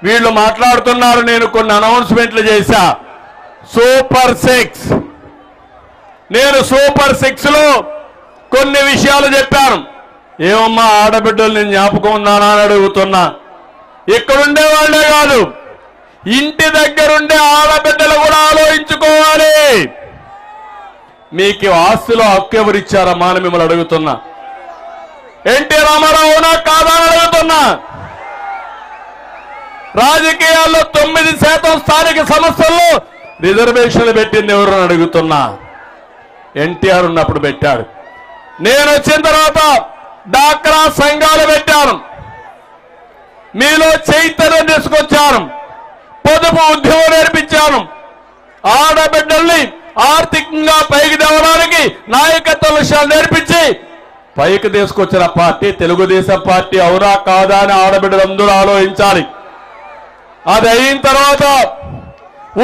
వీళ్ళు మాట్లాడుతున్నారు. నేను కొన్ని అనౌన్స్మెంట్లు చేశా. సూపర్ 6, నేను సూపర్ 6లో కొన్ని విషయాలు చెప్పాను. ఏమమ్మా ఆడబిడ్డలు నేను జ్ఞాపకం ఉన్నానా అని అడుగుతున్నా. ఇక్కడుండే వాళ్ళే కాదు, ఇంటి దగ్గరుండే ఆడబిడ్డలు కూడా ఆలోచించుకోవాలి. మీకు ఆస్తిలో హక్కు ఎవరిచ్చారమ్మా అని మిమ్మల్ని అడుగుతున్నా. ఎన్టీ రామారావునా కాదా అని అడుగుతున్నా. రాజకీయాల్లో 9% స్థానిక సంస్థల్లో రిజర్వేషన్లు పెట్టింది ఎవరు అని అడుగుతున్నా. ఎన్టీఆర్ ఉన్నప్పుడు పెట్టాడు. నేను వచ్చిన తర్వాత డాక్రా సంఘాలు పెట్టాను, మీలో చైతన్యం తీసుకొచ్చాను, పొదుపు ఉద్యమం నేర్పించాను, ఆడబిడ్డల్ని ఆర్థికంగా పైకి తేవడానికి నాయకత్వ విషయాలు నేర్పించి పైకి తీసుకొచ్చిన పార్టీ తెలుగుదేశం పార్టీ. అవునా కాదా అని ఆడబిడ్డలందరూ ఆలోచించాలి. అది అయిన తర్వాత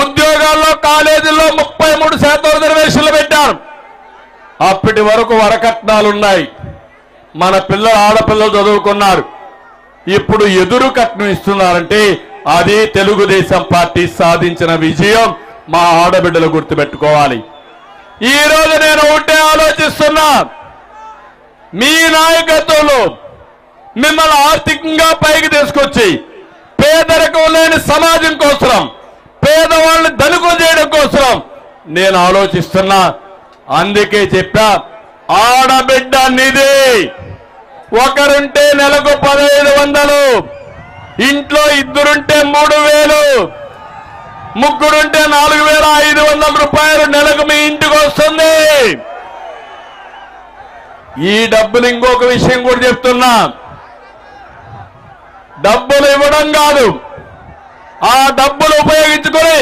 ఉద్యోగాల్లో కాలేజీల్లో 33% రిజర్వేషన్లు పెట్టాను. అప్పటి వరకు వరకట్నాలున్నాయి, మన పిల్లలు ఆడపిల్లలు చదువుకున్నారు. ఇప్పుడు ఎదురు కట్నం ఇస్తున్నారంటే అది తెలుగుదేశం పార్టీ సాధించిన విజయం. మా ఆడబిడ్డలు గుర్తుపెట్టుకోవాలి. ఈ రోజు నేను ఒకటే ఆలోచిస్తున్నా, మీ నాయకత్వంలో మిమ్మల్ని ఆర్థికంగా పైకి తీసుకొచ్చి పేదరికం లేని సమాజం కోసం, పేదవాళ్ళని ధనికులు చేయడం కోసం నేను ఆలోచిస్తున్నా. అందుకే చెప్పా, ఆడబిడ్డ నిధి ఒకరుంటే నెలకు 1500, ఇంట్లో ఇద్దరుంటే 3000, ముగ్గురుంటే 4500 రూపాయలు నెలకు మీ ఇంటికి వస్తుంది. ఈ డబ్బులు ఇంకొక విషయం కూడా చెప్తున్నా, డబ్బులు ఇవ్వడం కాదు, ఆ డబ్బులు ఉపయోగించుకొని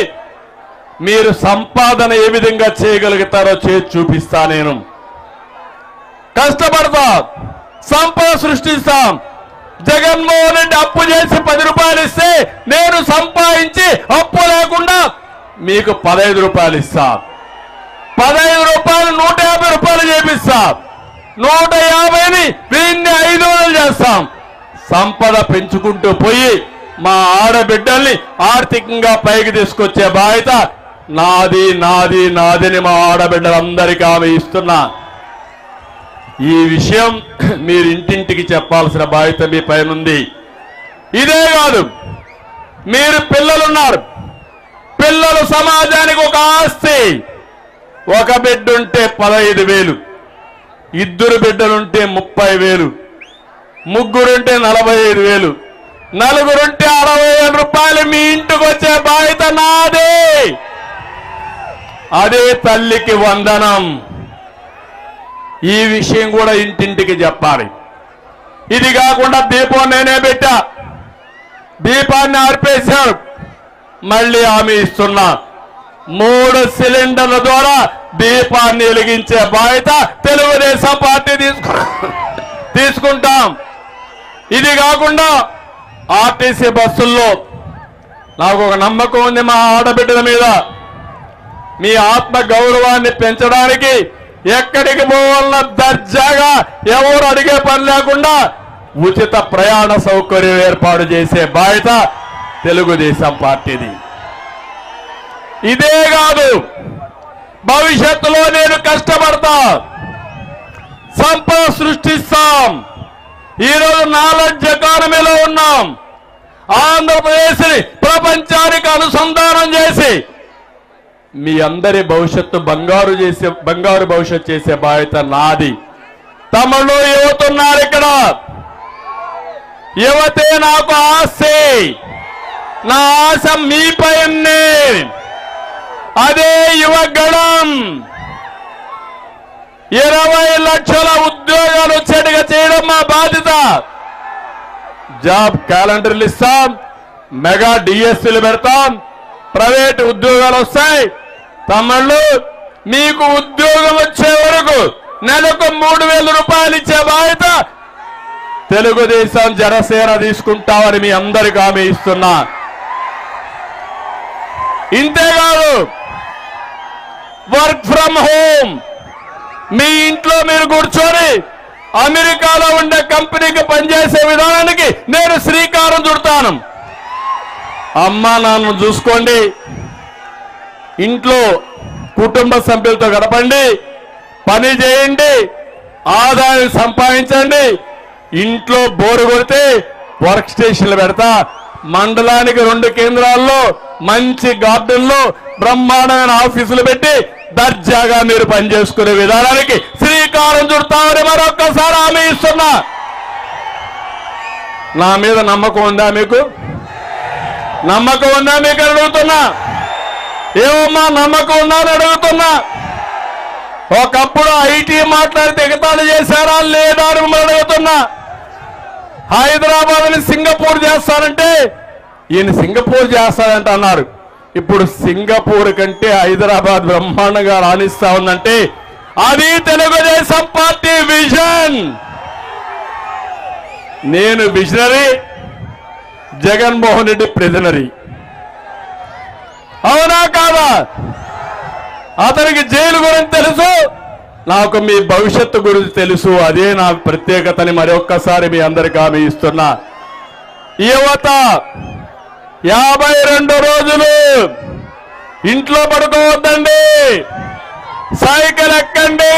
మీరు సంపాదన ఏ విధంగా చేయగలుగుతారో చేసి చూపిస్తా. నేను కష్టపడతా, సంపద సృష్టిస్తాం. జగన్మోహన్ రెడ్డి అప్పు చేసి 10 రూపాయలు ఇస్తే నేను సంపాదించి అప్పు లేకుండా మీకు 15 రూపాయలు ఇస్తా. 15 రూపాయలు 150 రూపాయలు చేపిస్తా. 150ని దీన్ని 500 చేస్తాం. సంపద పెంచుకుంటూ పోయి మా ఆడబిడ్డల్ని ఆర్థికంగా పైకి తీసుకొచ్చే బాధ్యత నాది నాది నాదిని మా ఆడబిడ్డలందరికీ ఆమె ఇస్తున్నా. ఈ విషయం మీరు ఇంటింటికి చెప్పాల్సిన బాధ్యత మీ పైన ఉంది. ఇదే కాదు, మీరు పిల్లలున్నారు, పిల్లలు సమాజానికి ఒక ఆస్తి. ఒక బిడ్డ ఉంటే 15,000, ఇద్దరు బిడ్డలుంటే 30,000, ముగ్గురుంటే 45,000, నలుగురుంటే 60,000 రూపాయలు మీ ఇంటికి వచ్చే బాధ్యత నాదే. అదే తల్లికి వందనం. ఈ విషయం కూడా ఇంటింటికి చెప్పాలి. ఇది కాకుండా దీపం నేనే పెట్టా, దీపాన్ని ఆర్పేశారు, మళ్ళీ హామీ ఇస్తున్నా, 3 సిలిండర్ల ద్వారా దీపాన్ని వెలిగించే బాధ్యత తెలుగుదేశం పార్టీ తీసుకుంటాం. ఇది కాకుండా ఆర్టీసీ బస్సుల్లో నాకు ఒక నమ్మకం ఉంది, మా ఆడబిడ్డల మీద. మీ ఆత్మ గౌరవాన్ని పెంచడానికి ఎక్కడికి పోవాలన్నా దర్జాగా ఎవరు అడిగే పని లేకుండా ఉచిత ప్రయాణ సౌకర్యం ఏర్పాటు చేసే బాధ్యత తెలుగుదేశం పార్టీది. ఇదే కాదు, భవిష్యత్తులో నేను కష్టపడతా, సంపద సృష్టిస్తాం. ఈరోజు నాలెడ్జ్ ఎకానమీలో ఉన్నాం. ఆంధ్రప్రదేశ్ని ప్రపంచానికి అనుసంధానం చేసి మీ అందరి భవిష్యత్తు బంగారు భవిష్యత్తు చేసే బాధ్యత నాది. తమలో యువతున్నారు ఇక్కడ, యువతే నాకు ఆశే, నా ఆశ మీపైనే. అదే యువగణం 20 లక్షల ఉద్యోగాలు వచ్చేట్టుగా చేయడం మా బాధ్యత. జాబ్ క్యాలెండర్లు ఇస్తాం, మెగా డిఎస్సీలు పెడతాం, ప్రైవేట్ ఉద్యోగాలు వస్తాయి. తమ్ముళ్ళు, మీకు ఉద్యోగం వచ్చే వరకు నెలకు 3,000 రూపాయలు ఇచ్చే బాధ్యత తెలుగుదేశం జనసేన తీసుకుంటామని మీ అందరికీ హామీ ఇస్తున్నా. ఇంతేకాదు, వర్క్ ఫ్రమ్ హోమ్, మీ ఇంట్లో మీరు కూర్చొని అమెరికాలో ఉండే కంపెనీకి పనిచేసే విధానానికి నేను శ్రీకారం చుడతాను. అమ్మా నాన్న చూసుకోండి, ఇంట్లో కుటుంబ సభ్యులతో గడపండి, పని చేయండి, ఆదాయం సంపాదించండి. ఇంట్లో బోరు కొడితే వర్క్ స్టేషన్లు పెడతా. మండలానికి 2 కేంద్రాల్లో మంచి గార్డెన్లో బ్రహ్మాండమైన ఆఫీసులు పెట్టి దర్జాగా మీరు పనిచేసుకునే విధానానికి శ్రీకారం చుడతామని మరొక్కసారి హామీ ఇస్తున్నా. నా మీద నమ్మకం ఉందా మీకు? నమ్మకం ఉందా మీకు అడుగుతున్నా. ఏమమ్మా నమ్మకం ఉందని అడుగుతున్నా. ఒకప్పుడు ఐటీ మాట్లాడితే ఎగతాళి చేశారా లేదా అని మిమ్మల్ని అడుగుతున్నా. హైదరాబాద్ని సింగపూర్ చేస్తానంటే ఈయన సింగపూర్ చేస్తానంట అన్నారు. ఇప్పుడు సింగపూర్ కంటే హైదరాబాద్ బ్రహ్మాండంగా రాణిస్తా ఉందంటే అది తెలుగుదేశం పార్టీ విజన్. నేను విజనరీ, జగన్మోహన్ రెడ్డి ప్రిజనరీ. అవునా కాదా? అతనికి జైలు గురించి తెలుసు, నాకు మీ భవిష్యత్తు గురించి తెలుసు. అదే నా ప్రత్యేకతని మరొక్కసారి మీ అందరికీ హామీ ఇస్తున్నా. యువత 52 రోజులు ఇంట్లో పడుకోవద్దండి, సైకిల్ ఎక్కండి,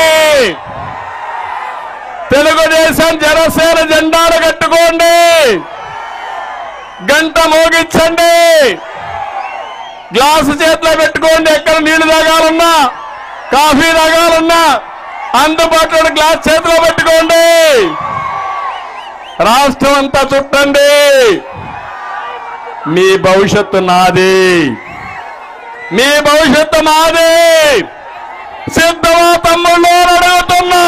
తెలుగుదేశం జనసేన జెండాలు కట్టుకోండి, గంట మోగించండి, గ్లాసు చేతిలో పెట్టుకోండి. ఎక్కడ నీళ్లు తాగాలన్నా, కాఫీ తాగాలన్నా అందుబాటులో గ్లాస్ చేతిలో పెట్టుకోండి. రాష్ట్రం అంతా చుట్టండి. మీ భవిష్యత్తు నాది, మీ భవిష్యత్తు మాది. సిద్ధమా తమ్ముళ్ళు అడుగుతున్నా,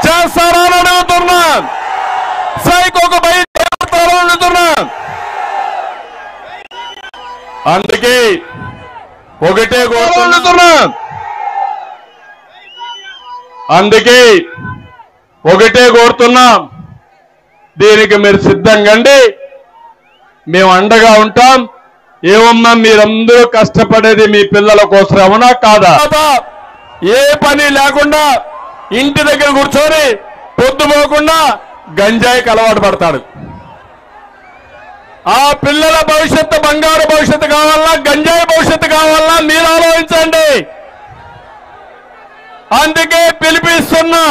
చేస్తారా అని అడుగుతున్నా, సైకోకు బయట అడుగుతున్నా. అందుకే ఒకటే కోరుతున్నా, దీనికి మీరు సిద్ధంగా అండి, మేము అండగా ఉంటాం. ఏమన్నా మీరందరూ కష్టపడేది మీ పిల్లల కోసం, అవునా కాదా? ఏ పని లేకుండా ఇంటి దగ్గర కూర్చొని పొద్దుపోకుండా గంజాయికి అలవాటు పడతాడు. ఆ పిల్లల భవిష్యత్తు బంగారు భవిష్యత్తు కావాలన్నా, గంజాయి భవిష్యత్తు కావాలన్నా మీరు ఆలోచించండి. అందుకే పిలిపిస్తున్నా,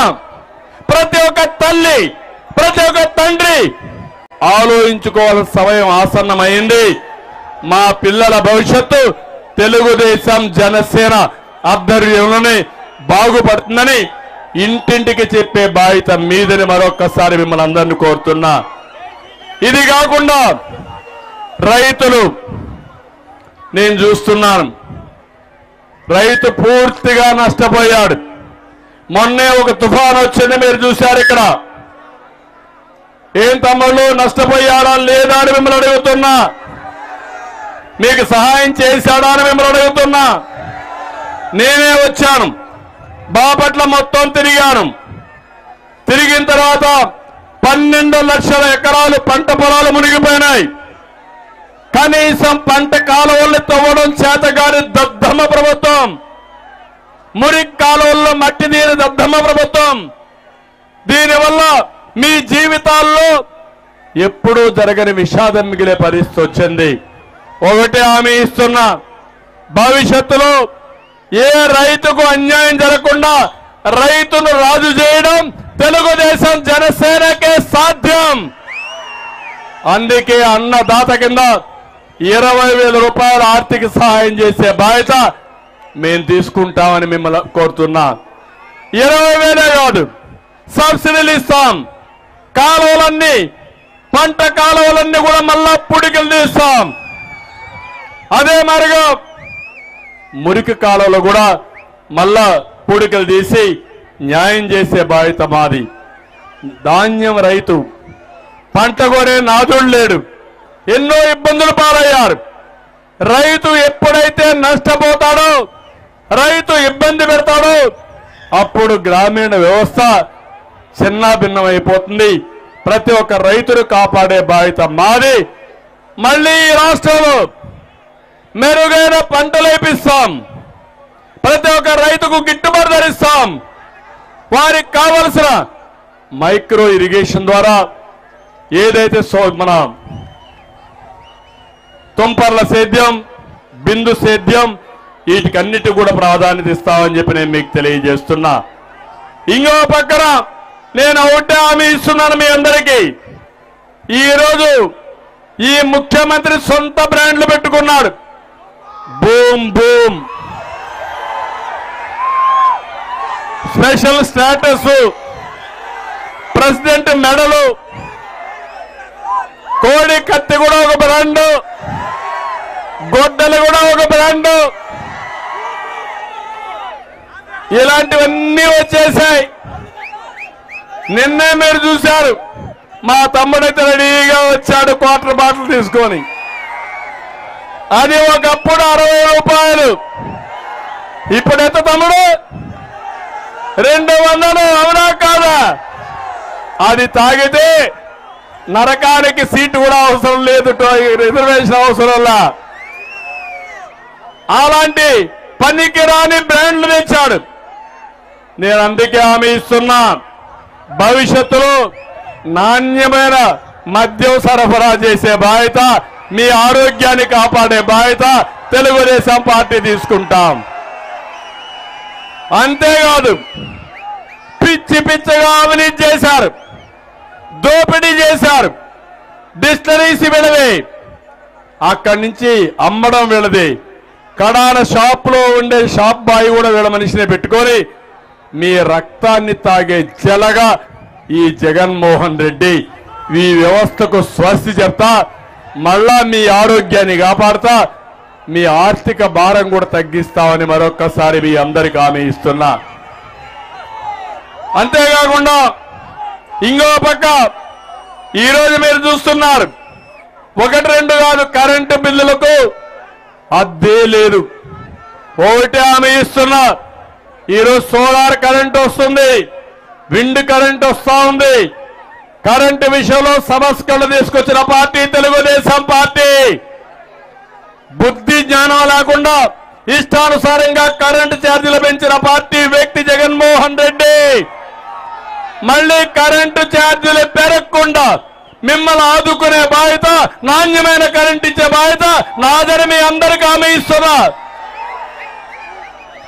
ప్రతి ఒక్క తల్లి, ప్రతి ఒక్క తండ్రి ఆలోచించుకోవాల్సిన సమయం ఆసన్నమైంది. మా పిల్లల భవిష్యత్తు తెలుగుదేశం జనసేన ఆధ్వర్యంలోనే బాగుపడుతుందని ఇంటింటికి చెప్పే బాధ్యత మీదని మరొక్కసారి మిమ్మల్ని అందరినీ కోరుతున్నా. ఇది కాకుండా రైతులు, నేను చూస్తున్నాను, రైతు పూర్తిగా నష్టపోయాడు. మొన్నే ఒక తుఫాన్ వచ్చింది, మీరు చూశారు. ఇక్కడ ఏం తమ్ముళ్ళు నష్టపోయాడా లేదా అని మిమ్మల్ని అడుగుతున్నా, మీకు సహాయం చేశాడా అని మిమ్మల్ని అడుగుతున్నా. నేనే వచ్చాను, బాపట్ల మొత్తం తిరిగాను. తిరిగిన తర్వాత 12 లక్షల ఎకరాలు పంట పొలాలు మునిగిపోయినాయి. కనీసం పంట కాలువల్ని తవ్వడం చేతగాని దద్దమ్మ ప్రభుత్వం, మురికి కాలువల్లో మట్టి తీరి దద్దమ్మ ప్రభుత్వం. దీనివల్ల మీ జీవితాల్లో ఎప్పుడూ జరగని విషాదం మిగిలే పరిస్థితి వచ్చింది. ఒకటే హామీ ఇస్తున్నా, భవిష్యత్తులో ఏ రైతుకు అన్యాయం జరగకుండా రైతును రాజు చేయడం తెలుగుదేశం జనసేనకే సాధ్యం. అందుకే అన్నదాత కింద 20,000 రూపాయల ఆర్థిక సహాయం చేసే బాధ్యత మేము తీసుకుంటామని మిమ్మల్ని కోరుతున్నా. 20,000 కాదు, సబ్సిడీలు ఇస్తాం. కాలువలన్నీ, పంట కాలువలన్నీ కూడా మళ్ళా పుడికలు తీస్తాం. అదే మరిగా మురికి కాలువలు కూడా మళ్ళా పూడికలు తీసి న్యాయం చేసే బాధ్యత మాది. ధాన్యం రైతు పంట కొనే నాదుడు లేడు, ఎన్నో ఇబ్బందులు పాలయ్యారు. రైతు ఎప్పుడైతే నష్టపోతాడో, రైతు ఇబ్బంది పెడతాడో అప్పుడు గ్రామీణ వ్యవస్థ చిన్నాభిన్నమైపోతుంది. ప్రతి ఒక్క రైతును కాపాడే బాధ్యత మాది. మళ్ళీ ఈ రాష్ట్రంలో మెరుగైన పంటలు వేపిస్తాం. ప్రతి ఒక్క రైతుకు గిట్టుబాటు ధరిస్తాం. వారికి కావలసిన మైక్రో ఇరిగేషన్ ద్వారా ఏదైతే మన తుంపర్ల సేద్యం, బిందు సేద్యం, వీటికన్నిటి కూడా ప్రాధాన్యత ఇస్తామని చెప్పి నేను మీకు తెలియజేస్తున్నా. ఇంకో పక్కన నేను ఒకటే హామీ ఇస్తున్నాను మీ అందరికీ. ఈరోజు ఈ ముఖ్యమంత్రి సొంత బ్రాండ్లు పెట్టుకున్నాడు. Boom boom, special status, president మెడలు, కోడి కత్తి కూడా ఒక బ్రాండ్, గొడ్డలు కూడా ఒక బ్రాండ్, ఇలాంటివన్నీ వచ్చేసాయి. నిన్నే మీరు చూశారు, మా తమ్ముడైతే రెడీగా వచ్చాడు క్వార్టర్ బాటిల్ తీసుకొని. అది ఒకప్పుడు 60 రూపాయలు, ఇప్పుడు ఎంత తమ్ముడు? 200. అవునా కాదా? అది తాగితే నరకానికి సీటు కూడా అవసరం లేదు, రిజర్వేషన్ అవసరంలా. అలాంటి పనికి రాని బ్రాండ్లు తెచ్చాడు. నేను అందుకే హామీ ఇస్తున్నా, భవిష్యత్తులో నాణ్యమైన మద్యం సరఫరా చేసే బాధ్యత, మీ ఆరోగ్యాన్ని కాపాడే బాధ్యత తెలుగుదేశం పార్టీ తీసుకుంటాం. అంతేకాదు, పిచ్చి పిచ్చిగా అవినీతి చేశారు, దోపిడీ చేశారు. డిస్టరీస్ వీళ్ళది, అక్కడి నుంచి అమ్మడం వీళ్ళది. కడాన షాప్లో ఉండే షాప్ బాయ్ కూడా వీళ్ళ మనిషిని పెట్టుకొని మీ రక్తాన్ని తాగే జలగా ఈ జగన్మోహన్ రెడ్డి ఈ వ్యవస్థకు స్వస్తి చెప్తా, మళ్ళా మీ ఆరోగ్యాన్ని కాపాడుతా, మీ ఆర్థిక భారం కూడా తగ్గిస్తామని మరొక్కసారి మీ అందరికీ హామీ ఇస్తున్నా. అంతేకాకుండా ఇంకో పక్క ఈరోజు మీరు చూస్తున్నారు, 1-2 కాదు, కరెంటు బిల్లులకు అద్దే లేదు. ఒకటే హామీ ఇస్తున్నా, ఈరోజు సోలార్ కరెంట్ వస్తుంది, విండ్ కరెంట్ వస్తా ఉంది. కరెంటు విషయంలో సంస్కరణ తీసుకొచ్చిన పార్టీ తెలుగుదేశం పార్టీ. బుద్ధి జ్ఞానం లేకుండా ఇష్టానుసారంగా కరెంటు ఛార్జీలు పెంచిన పార్టీ వ్యక్తి జగన్మోహన్ రెడ్డి. మళ్ళీ కరెంటు ఛార్జీలు పెరగకుండా మిమ్మల్ని ఆదుకునే బాధ్యత, నాణ్యమైన కరెంట్ ఇచ్చే బాధ్యత నాదని మీ అందరికీ హామీ ఇస్తున్నా.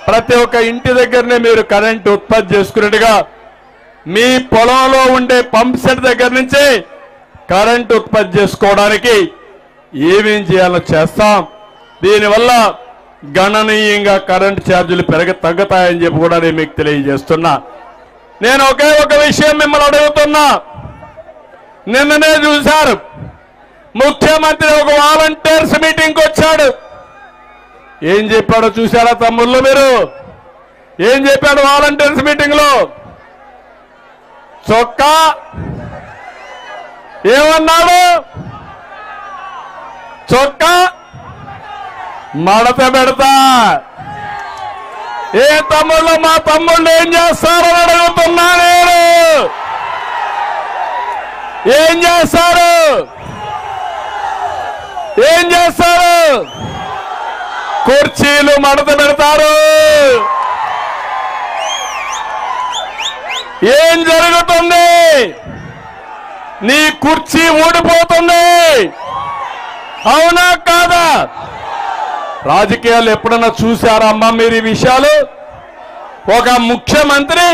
ప్రతి ఒక్క ఇంటి దగ్గరనే మీరు కరెంటు ఉత్పత్తి చేసుకున్నట్టుగా మీ పొలంలో ఉండే పంప్ సెట్ దగ్గర నుంచి కరెంటు ఉత్పత్తి చేసుకోవడానికి ఏమేం చేయాలో చేస్తాం. దీనివల్ల గణనీయంగా కరెంటు ఛార్జీలు తగ్గుతాయని చెప్పి కూడా నేను మీకు తెలియజేస్తున్నా. నేను ఒకే ఒక విషయం మిమ్మల్ని అడుగుతున్నా. నిన్ననే చూశారు, ముఖ్యమంత్రి ఒక వాలంటీర్స్ మీటింగ్కి వచ్చాడు. ఏం చెప్పాడో చూశారా తమ్ముళ్ళు మీరు? ఏం చెప్పాడు వాలంటీర్స్ మీటింగ్ లో? చొక్కా ఏమన్నాడు? చొక్కా మడత పెడతా. ఏ తమ్ముళ్ళు, మా తమ్ముళ్ళు ఏం చేస్తారని అడుగుతున్నా నేను. ఏం చేస్తారు? ఏం చేస్తారు? కుర్చీలు మడత పెడతారు. ఏం జరుగుతుంది? నీ కుర్చీ ఊడిపోతుంది. అవునా కాదా? రాజకీయాలు ఎప్పుడన్నా చూశారా అమ్మా మీరు ఈ విషయాలు? ఒక ముఖ్యమంత్రి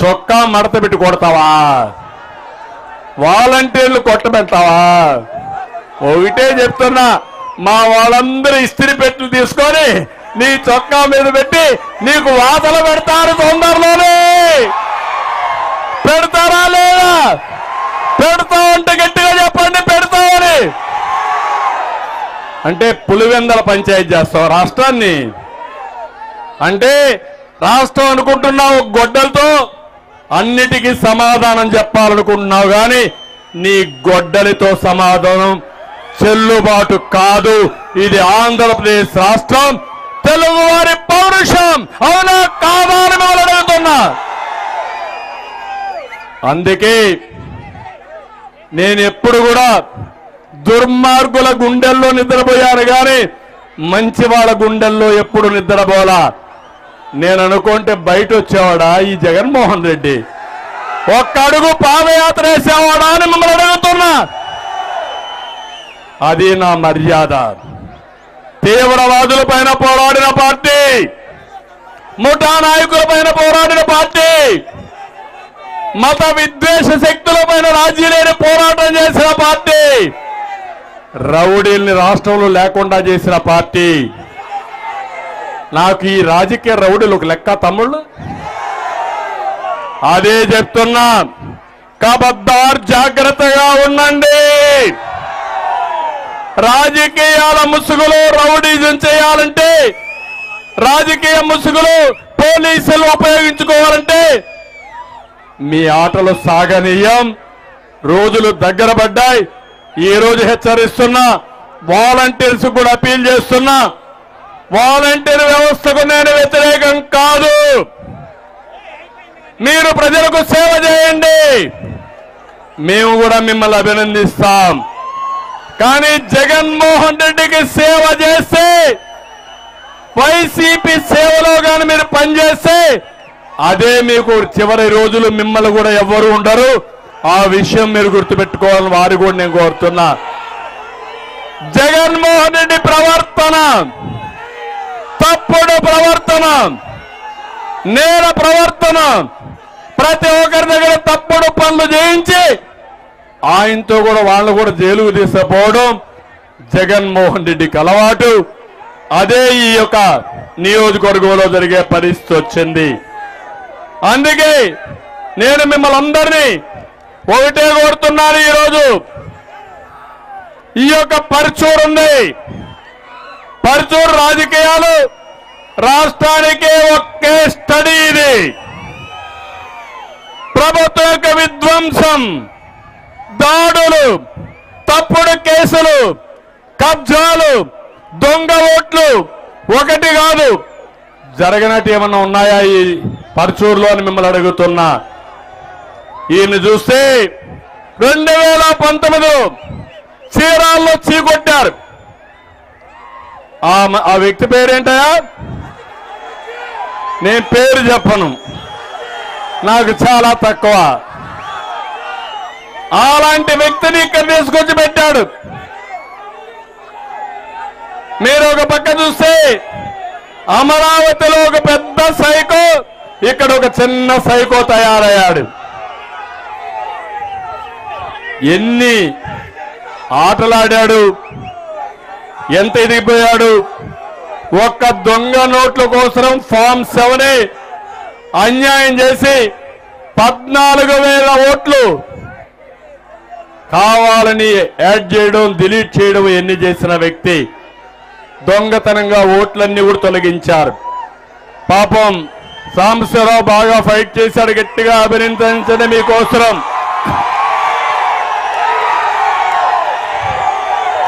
చొక్కా మడత పెట్టి కొడతావా? వాలంటీర్లు కొట్టబెడతావా? ఒకటే చెప్తున్నా, మా వాళ్ళందరూ ఇస్త్రీ పెట్టెలు తీసుకొని నీ చొక్కా మీద పెట్టి నీకు వాతలు పెడతారు. తొందరలోనే పెడతారా లేదా? పెడతా ఉంటే గట్టిగా చెప్పండి పెడతామని. అంటే పులివెందల పంచాయతీ చేస్తావు రాష్ట్రాన్ని? అంటే రాష్ట్రం అనుకుంటున్నావు గొడ్డలతో అన్నిటికీ సమాధానం చెప్పాలనుకుంటున్నావు, కానీ నీ గొడ్డలితో సమాధానం చెల్లుబాటు కాదు. ఇది ఆంధ్రప్రదేశ్ రాష్ట్రం, తెలుగువారి పౌరుషం. అవునా కాదా అని మిమ్మల్ని అడుగుతున్నా. అందుకే నేను ఎప్పుడు కూడా దుర్మార్గుల గుండెల్లో నిద్రపోయాను, కానీ మంచి వాళ్ళ గుండెల్లో ఎప్పుడు నిద్రపోలా. నేను అనుకుంటే బయట వచ్చేవాడా ఈ జగన్మోహన్ రెడ్డి? ఒక్క అడుగు పాదయాత్ర వేసేవాడా అని మిమ్మల్ని అడుగుతున్నా. అది నా మర్యాద. తీవ్రవాదుల పైన పోరాడిన పార్టీ, ముఠా నాయకుల పైన పోరాడిన పార్టీ, మత విద్వేష శక్తుల పైన రాజీ లేని పోరాటం చేసిన పార్టీ, రౌడీల్ని రాష్ట్రంలో లేకుండా చేసిన పార్టీ. నాకు ఈ రాజకీయ రౌడీలు ఒక లెక్క తమ్ముళ్ళు. అదే చెప్తున్నా, కబద్దార్ జాగ్రత్తగా ఉండండి. రాజకీయాల ముసుగులో రౌడీజం చేయాలంటే రాజకీయ ముసుగులు పోలీసులు ఉపయోగించుకోవాలంటే మీ ఆటలు సాగనీయం. రోజులు దగ్గర పడ్డాయి. ఈ రోజు హెచ్చరిస్తున్నా, వాలంటీర్స్ కూడా అపీల్ చేస్తున్నా, వాలంటీర్ వ్యవస్థకు నేను వ్యతిరేకం కాదు. మీరు ప్రజలకు సేవ చేయండి, మేము కూడా మిమ్మల్ని అభినందిస్తాం. కానీ జగన్మోహన్ రెడ్డికి సేవ చేస్తే, వైసీపీ సేవలో కానీ మీరు పనిచేస్తే అదే మీకు చివరి రోజులు మిమ్మల్ని కూడా ఎవ్వరు ఉండరు. ఆ విషయం మీరు గుర్తుపెట్టుకోవాలని వారు కూడా నేను కోరుతున్నా. జగన్మోహన్ రెడ్డి ప్రవర్తన తప్పుడు ప్రవర్తన, నేర ప్రవర్తన, ప్రతి ఒక్కరి దగ్గర తప్పుడు పనులు చేయించి ఆయనతో కూడా వాళ్ళు కూడా జైలుకు తీసుకుపోవడం జగన్మోహన్ రెడ్డికి అలవాటు. అదే ఈ యొక్క నియోజకవర్గంలో జరిగే పరిస్థితి వచ్చింది. అందుకే నేను మిమ్మల్ని అందరినీ ఒకటే కోరుతున్నాను. ఈరోజు ఈ యొక్క పర్చూరు ఉంది, పర్చూరు రాజకీయాలు రాష్ట్రానికే ఒకే స్టడీ. ఇది ప్రభుత్వం యొక్క విధ్వంసం, దాడులు, తప్పుడు కేసులు, కబ్జాలు, దొంగ ఓట్లు ఒకటి కాదు. జరగనట్టు ఏమన్నా ఉన్నాయా ఈ పర్చూరులో అని మిమ్మల్ని అడుగుతున్నా. ఈయన్ని చూస్తే 2019 చీరాల్లో చీకొట్టారు. ఆ వ్యక్తి పేరేంటయా? నేను పేరు చెప్పను, నాకు చాలా తక్కువ. అలాంటి వ్యక్తిని ఇక్కడ తీసుకొచ్చి పెట్టాడు. మీరు ఒక పక్క చూస్తే అమరావతిలో ఒక పెద్ద సైకో, ఇక్కడ ఒక చిన్న సైకో తయారయ్యాడు. ఎన్ని ఆటలాడాడు, ఎంత ఎదిగిపోయాడు. ఒక్క దొంగ నోట్ల కోసం ఫామ్ 7 అన్యాయం చేసి 14,000 ఓట్లు కావాలని యాడ్ చేయడం, డిలీట్ చేయడం ఎన్ని చేసిన వ్యక్తి. దొంగతనంగా ఓట్లన్నీ కూడా తొలగించారు. పాపం సాంబశివరావు బాగా ఫైట్ చేశాడు. గట్టిగా అభినందించండి మీకోసం.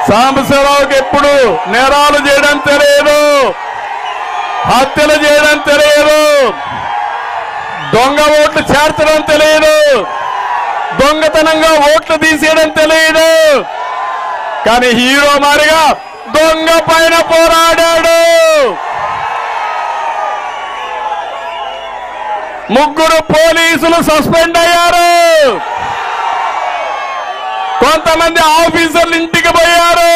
సాంబశివరావుకి ఎప్పుడు నేరాలు చేయడం తెలియదు, హత్యలు చేయడం తెలియదు, దొంగ ఓట్లు చేర్చడం తెలియదు, దొంగతనంగా ఓట్లు తీసేయడం తెలియదు. కానీ హీరో మారిగా దొంగ పైన పోరాడాడు. 3 పోలీసులు సస్పెండ్ అయ్యారు. కొంతమంది ఆఫీసర్లు ఇంటికి పోయారు.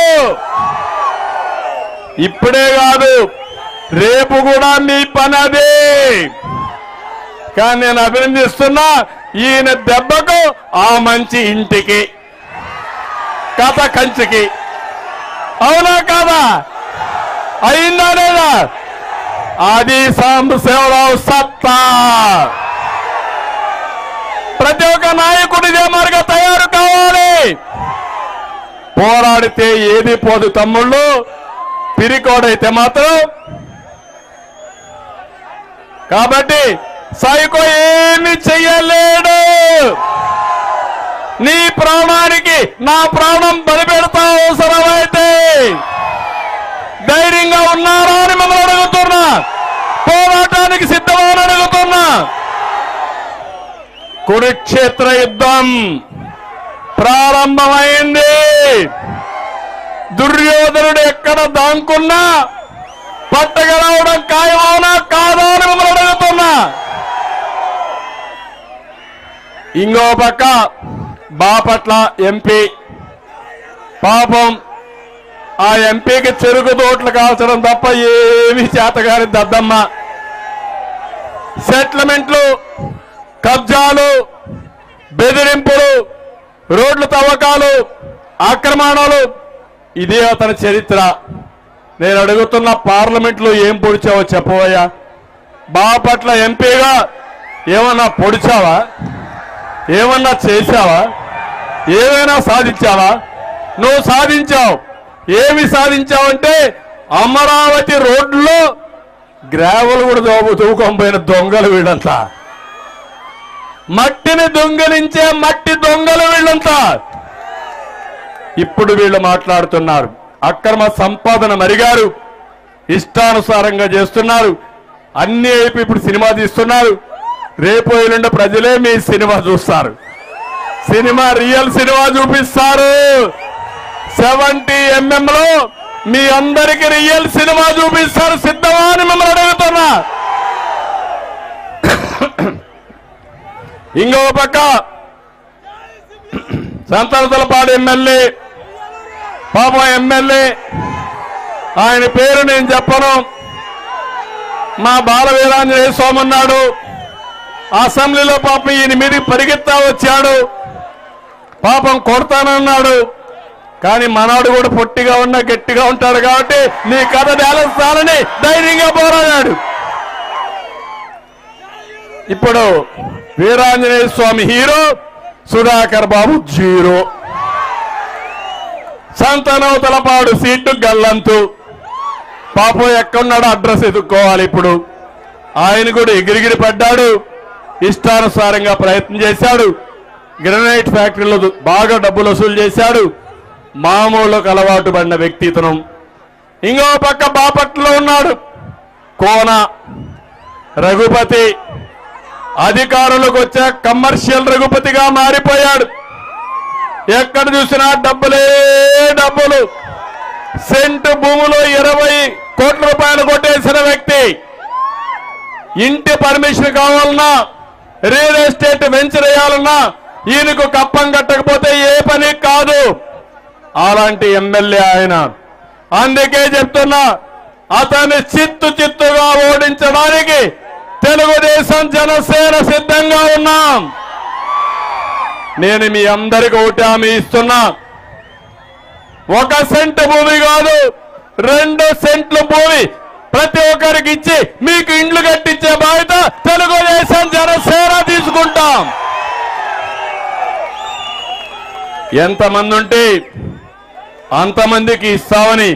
ఇప్పుడే కాదు, రేపు కూడా మీ పని అదే. కానీ నేను అభినందిస్తున్నా, ఈయన దెబ్బకు ఆ మంచి ఇంటికి, కథ కంచికి. అవునా కాదా? అయిందా లేదా? అది సాంబశివరావు సత్తా. ప్రతి ఒక్క నాయకుడు ఇదే మాదిరిగా తయారు కావాలి. పోరాడితే ఏది పోదు తమ్ముళ్ళు, పిరికోడైతే మాత్రం. కాబట్టి సైకో ఏమి చెయ్యలేడు. నీ ప్రాణానికి నా ప్రాణం బలిపెడతా అవసరమైతే ధైర్యంగా ఉన్నారా అని మిమ్మల్ని అడుగుతున్నా. పోరాటానికి సిద్ధమని అడుగుతున్నా. కురుక్షేత్ర యుద్ధం ప్రారంభమైంది. దుర్యోధనుడు ఎక్కడ దాంకున్నా పట్టగలవడం ఖాయమవునా కాదా అని మిమ్మల్ని అడుగుతున్నా. ఇంకో పక్క బాపట్ల ఎంపీ, పాపం ఆ ఎంపీకి చెరుకు తోటలు కాల్చడం తప్ప ఏమీ చేతగాని దద్దమ్మ. సెటిల్మెంట్లు, కబ్జాలు, బెదిరింపులు, రోడ్లు తవ్వకాలు, ఆక్రమణలు, ఇదే అతని చరిత్ర. నేను అడుగుతున్న, పార్లమెంట్లో ఏం పొడిచావో చెప్పవయ్యా. బాపట్ల ఎంపీగా ఏమన్నా పొడిచావా? ఏమన్నా చేశావా? ఏమైనా సాధించావా? నువ్వు సాధించావు. ఏమి సాధించావంటే అమరావతి రోడ్లో గ్రావెల్ కూడా తూకొనిపోయిన దొంగలు వీళ్ళంతా, మట్టిని దొంగలించే మట్టి దొంగలు వీళ్ళంతా. ఇప్పుడు వీళ్ళు మాట్లాడుతున్నారు, అక్రమ సంపాదన మరిగారు, ఇష్టానుసారంగా చేస్తున్నారు, అన్ని అయిపోయి ఇప్పుడు సినిమా తీస్తున్నారు. రేపు ఎల్లుండి ప్రజలే మీ సినిమా చూస్తారు, సినిమా రియల్ సినిమా చూపిస్తారు. 70mm లో మీ అందరికి రియల్ సినిమా చూపిస్తారు. సిద్ధమా అని మిమ్మల్ని అడుగుతున్నా. ఇంకో పక్క సంతనతలపాడు ఎమ్మెల్యే, పాపం ఎమ్మెల్యే, ఆయన పేరు నేను చెప్పను, మా బాలవీరాంజనేయ స్వామి ఉన్నాడు. అసెంబ్లీలో పాపం ఈయన మీదకి పరిగెత్తా వచ్చాడు, పాపం కొడతానన్నాడు. కానీ మనవాడు కూడా పొట్టిగా ఉన్నా గట్టిగా ఉంటాడు కాబట్టి నీ కథ నేలస్తానని ధైర్యంగా పోరాడాడు. ఇప్పుడు వీరాంజనేయ స్వామి హీరో, సుధాకర్ బాబు జీరో. సంతనవతలపాడు సీటు గల్లంతు. పాపం ఎక్కడున్నాడో అడ్రస్ ఎదుక్కోవాలి. ఇప్పుడు ఆయన కూడా ఎగిరిగిరి పడ్డాడు, ఇష్టానుసారంగా ప్రయత్నం చేశాడు. గ్రనైట్ ఫ్యాక్టరీలో బాగా డబ్బులు వసూలు చేశాడు. మామూలుకు అలవాటు పడిన వ్యక్తిత్వం. ఇంకో పక్క బాపట్లలో ఉన్నాడు కోన రఘుపతి, అధికారులకు వచ్చే కమర్షియల్ రఘుపతిగా మారిపోయాడు. ఎక్కడ చూసినా డబ్బులే డబ్బులు. సెంటు భూములో 20 కోట్ల రూపాయలు కొట్టేసిన వ్యక్తి. ఇంటి పర్మిషన్ కావాలన్నా, రియల్ ఎస్టేట్ వెంచర్ వేయాలన్నా ఈయనకు కప్పం కట్టకపోతే ఏ పని కాదు. అలాంటి ఎమ్మెల్యే ఆయన. అందుకే చెప్తున్నా, అతన్ని చిత్తుగా ఓడించడానికి తెలుగుదేశం జనసేన సిద్ధంగా ఉన్నాం. నేను మీ అందరికీ ఒకటి హామీ ఇస్తున్నా, 1 సెంటు భూమి కాదు, 2 సెంట్ల భూమి ప్రతి ఒక్కరికి ఇచ్చి మీకు ఇండ్లు కట్టించే బాధ్యత తెలుగుదేశం జనసేన తీసుకుంటాం. ఎంతమంది ఉంటే అంతమందికి ఇస్తామని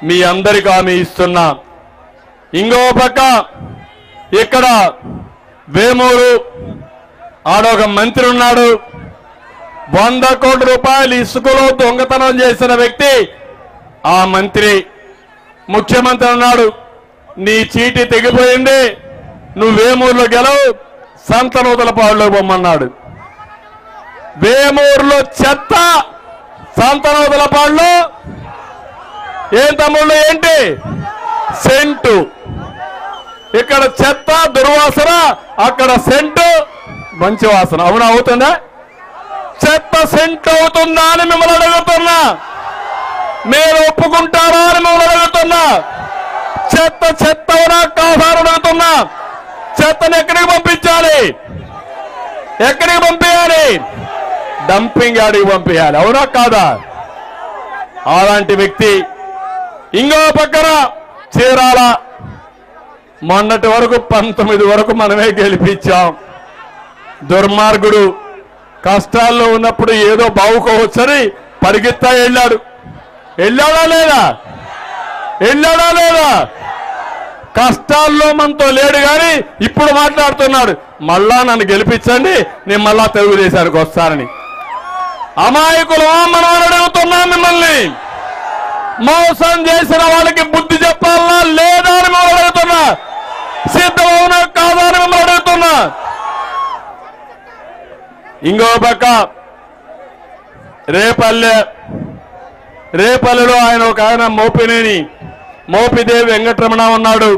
మీ అందరికీ హామీ ఇస్తున్నా. ఇంకో పక్క ఇక్కడ వేమూరు ఆడొక మంత్రి ఉన్నాడు, 100 కోట్ల రూపాయలు ఇసుకలో దొంగతనం చేసిన వ్యక్తి. ఆ మంత్రి ముఖ్యమంత్రి అన్నాడు, నీ చీటీ తెగిపోయింది, నువ్వు వేమూరులో గెలవు, సంతనూతలపాడులో పొమ్మన్నాడు. వేమూరులో చెత్త, సంతనూతలపాడులో ఏం తమ్ముళ్ళు ఏంటి సెంటు. ఇక్కడ చెత్త దుర్వాసన, అక్కడ సెంటు మంచి వాసన. అవునా? అవుతుందా? చెత్త సెంటు అవుతుందా అని మిమ్మల్ని అడుగుతున్నా. మీరు ఒప్పుకుంటారా అని మిమ్మల్ని అడుగుతున్నా. చెత్త చెత్త అవునా కాదా అని అడుగుతున్నా. చెత్తను ఎక్కడికి పంపించాలి? ఎక్కడికి పంపించాలి? డంపింగ్ యార్డ్కి పంపించాలి. అవునా కాదా? అలాంటి వ్యక్తి. ఇంకో పక్కన చీరాల, మొన్నటి వరకు 19 వరకు మనమే గెలిపించాం. దుర్మార్గుడు కష్టాల్లో ఉన్నప్పుడు ఏదో బావుకోవచ్చని పరిగెత్తా వెళ్ళాడు. వెళ్ళాడా లేదా? వెళ్ళాడా లేదా? కష్టాల్లో మనతో లేడు కానీ ఇప్పుడు మాట్లాడుతున్నాడు, మళ్ళా నన్ను గెలిపించండి, నేను మళ్ళా తెలుగుదేశానికి వస్తానని. అమాయకులు మనం అడుగుతున్నాం మిమ్మల్ని. మోసం చేసిన వాళ్ళకి బుద్ధి చెప్పాలనా లేదా అని మిమ్మల్ని అడుగుతున్నా. సిద్ధమవునా కాదా అని మిమ్మల్ని అడుగుతున్నా. ఇంకో పక్క రేపల్లెలో ఆయన మోపినేని మోపిదేవి వెంకటరమణ ఉన్నాడు.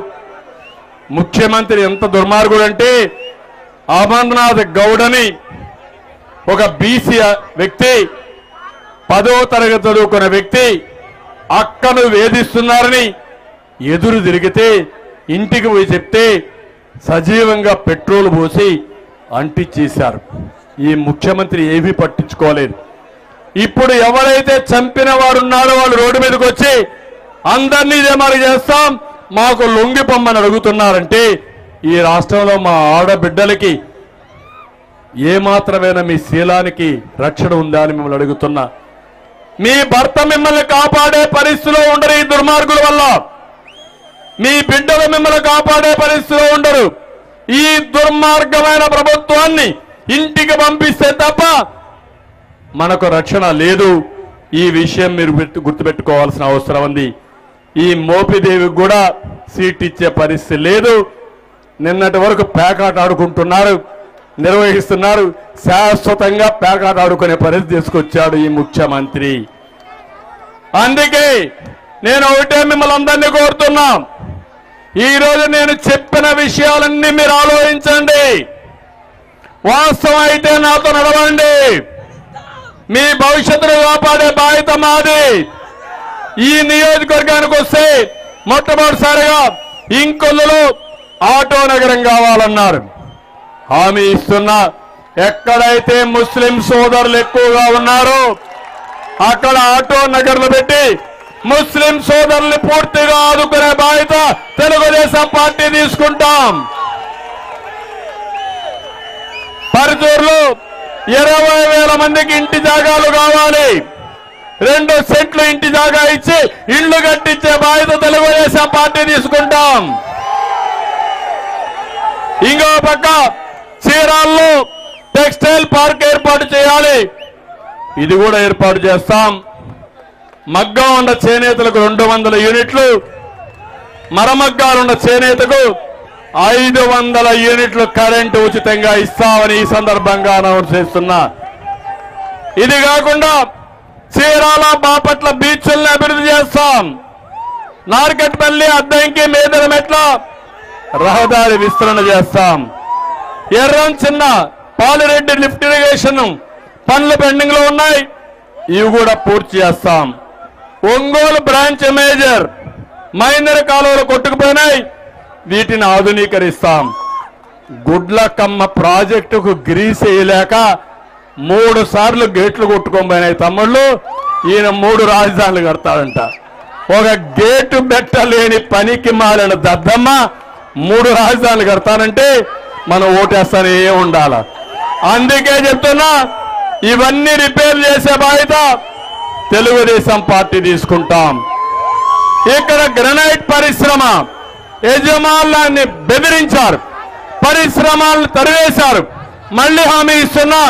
ముఖ్యమంత్రి ఎంత దుర్మార్గుడు అంటే, అమర్నాథ్ గౌడని ఒక బీసీ వ్యక్తి, 10వ తరగతి చదువుకున్న వ్యక్తి, అక్కను వేధిస్తున్నారని ఎదురు తిరిగితే ఇంటికి పోయి చెప్తే సజీవంగా పెట్రోల్ పోసి అంటించేశారు. ఈ ముఖ్యమంత్రి ఏమీ పట్టించుకోలేదు. ఇప్పుడు ఎవరైతే చంపిన వారు ఉన్నారో వాళ్ళు రోడ్డు మీదకి వచ్చి అందరినీ ఇదే మరి చేస్తాం, మాకు లొంగి పొమ్మని అడుగుతున్నారంటే ఈ రాష్ట్రంలో మా ఆడబిడ్డలకి ఏమాత్రమైనా మీ శీలానికి రక్షణ ఉందా అని మిమ్మల్ని అడుగుతున్నా. మీ భర్త మిమ్మల్ని కాపాడే పరిస్థితిలో ఉండరు ఈ దుర్మార్గుల వల్ల. మీ బిడ్డలు మిమ్మల్ని కాపాడే పరిస్థితిలో ఉండరు. ఈ దుర్మార్గమైన ప్రభుత్వాన్ని ఇంటికి పంపిస్తే తప్ప మనకు రక్షణ లేదు. ఈ విషయం మీరు గుర్తుపెట్టుకోవాల్సిన అవసరం ఉంది. ఈ మోపిదేవికి కూడా సీట్ ఇచ్చే పరిస్థితి లేదు. నిన్నటి వరకు పేకాట ఆడుకుంటున్నారు, నిర్వహిస్తున్నారు. శాశ్వతంగా పేకాట ఆడుకునే పరిస్థితి తీసుకొచ్చాడు ఈ ముఖ్యమంత్రి. అందుకే నేను ఒకటే మిమ్మల్ని అందరినీ కోరుతున్నా, ఈరోజు నేను చెప్పిన విషయాలన్నీ మీరు ఆలోచించండి. వాస్తవం అయితే నాతో నడవండి. మీ భవిష్యత్తును కాపాడే బాధ్యత మాది. ఈ నియోజకవర్గానికి వస్తే మొట్టమొదటిసారిగా ఇంకొల్లులో ఆటో నగరం కావాలన్నారు. హామీ ఇస్తున్నా, ఎక్కడైతే ముస్లిం సోదరులు ఎక్కువగా ఉన్నారో అక్కడ ఆటో నగర్లు పెట్టి ముస్లిం సోదరుల్ని పూర్తిగా ఆదుకునే బాధ్యత తెలుగుదేశం పార్టీ తీసుకుంటాం. పరుచూరులో 20,000 మందికి ఇంటి జాగాలు కావాలి. 2 సెంట్లు ఇంటి జాగా ఇచ్చి ఇళ్లు కట్టించే బాధ్యత తెలుగుదేశం పార్టీ తీసుకుంటాం. ఇంకో పక్క చీరాల్లో టెక్స్టైల్ పార్క్ ఏర్పాటు చేయాలి. ఇది కూడా ఏర్పాటు చేస్తాం. మగ్గం ఉన్న చేనేతలకు 200 యూనిట్లు, మరమగ్గాలున్న చేనేతకు 500 యూనిట్లు కరెంటు ఉచితంగా ఇస్తామని ఈ సందర్భంగా అనౌన్స్ చేస్తున్నా. ఇది కాకుండా చీరాల బాపట్ల బీచ్లను అభివృద్ధి చేస్తాం. నార్కట్పల్లి అద్దంకి మేదరమెట్ల రహదారి విస్తరణ చేస్తాం. ఎర్రం చిన్న పాలిరెడ్డి లిఫ్ట్ ఇరిగేషన్ పనులు పెండింగ్ లో ఉన్నాయి, ఇవి కూడా పూర్తి చేస్తాం. ఒంగోలు బ్రాంచ్ మేజర్ మైనర్ కాలువలు కొట్టుకుపోయినాయి, వీటిని ఆధునీకరిస్తాం. గుడ్లకమ్మ ప్రాజెక్టుకు గ్రీస్ వేయలేక 3 సార్లు గేట్లు కొట్టుకోబోయినాయి తమ్ముళ్ళు. ఈయన 3 రాజధానులు కడతాడంట. ఒక గేటు పెట్టలేని పనికి మాలిన దద్దమ్మ 3 రాజధానులు కడతానంటే మనం ఓటేస్తానే ఉండాల. అందుకే చెప్తున్నా, ఇవన్నీ రిపేర్ చేసే బాధ్యత తెలుగుదేశం పార్టీ తీసుకుంటాం. ఇక్కడ గ్రనైట్ పరిశ్రమ యజమానులాన్ని బెదిరించారు, పరిశ్రమలను తరివేశారు. మళ్ళీ హామీ ఇస్తున్నా,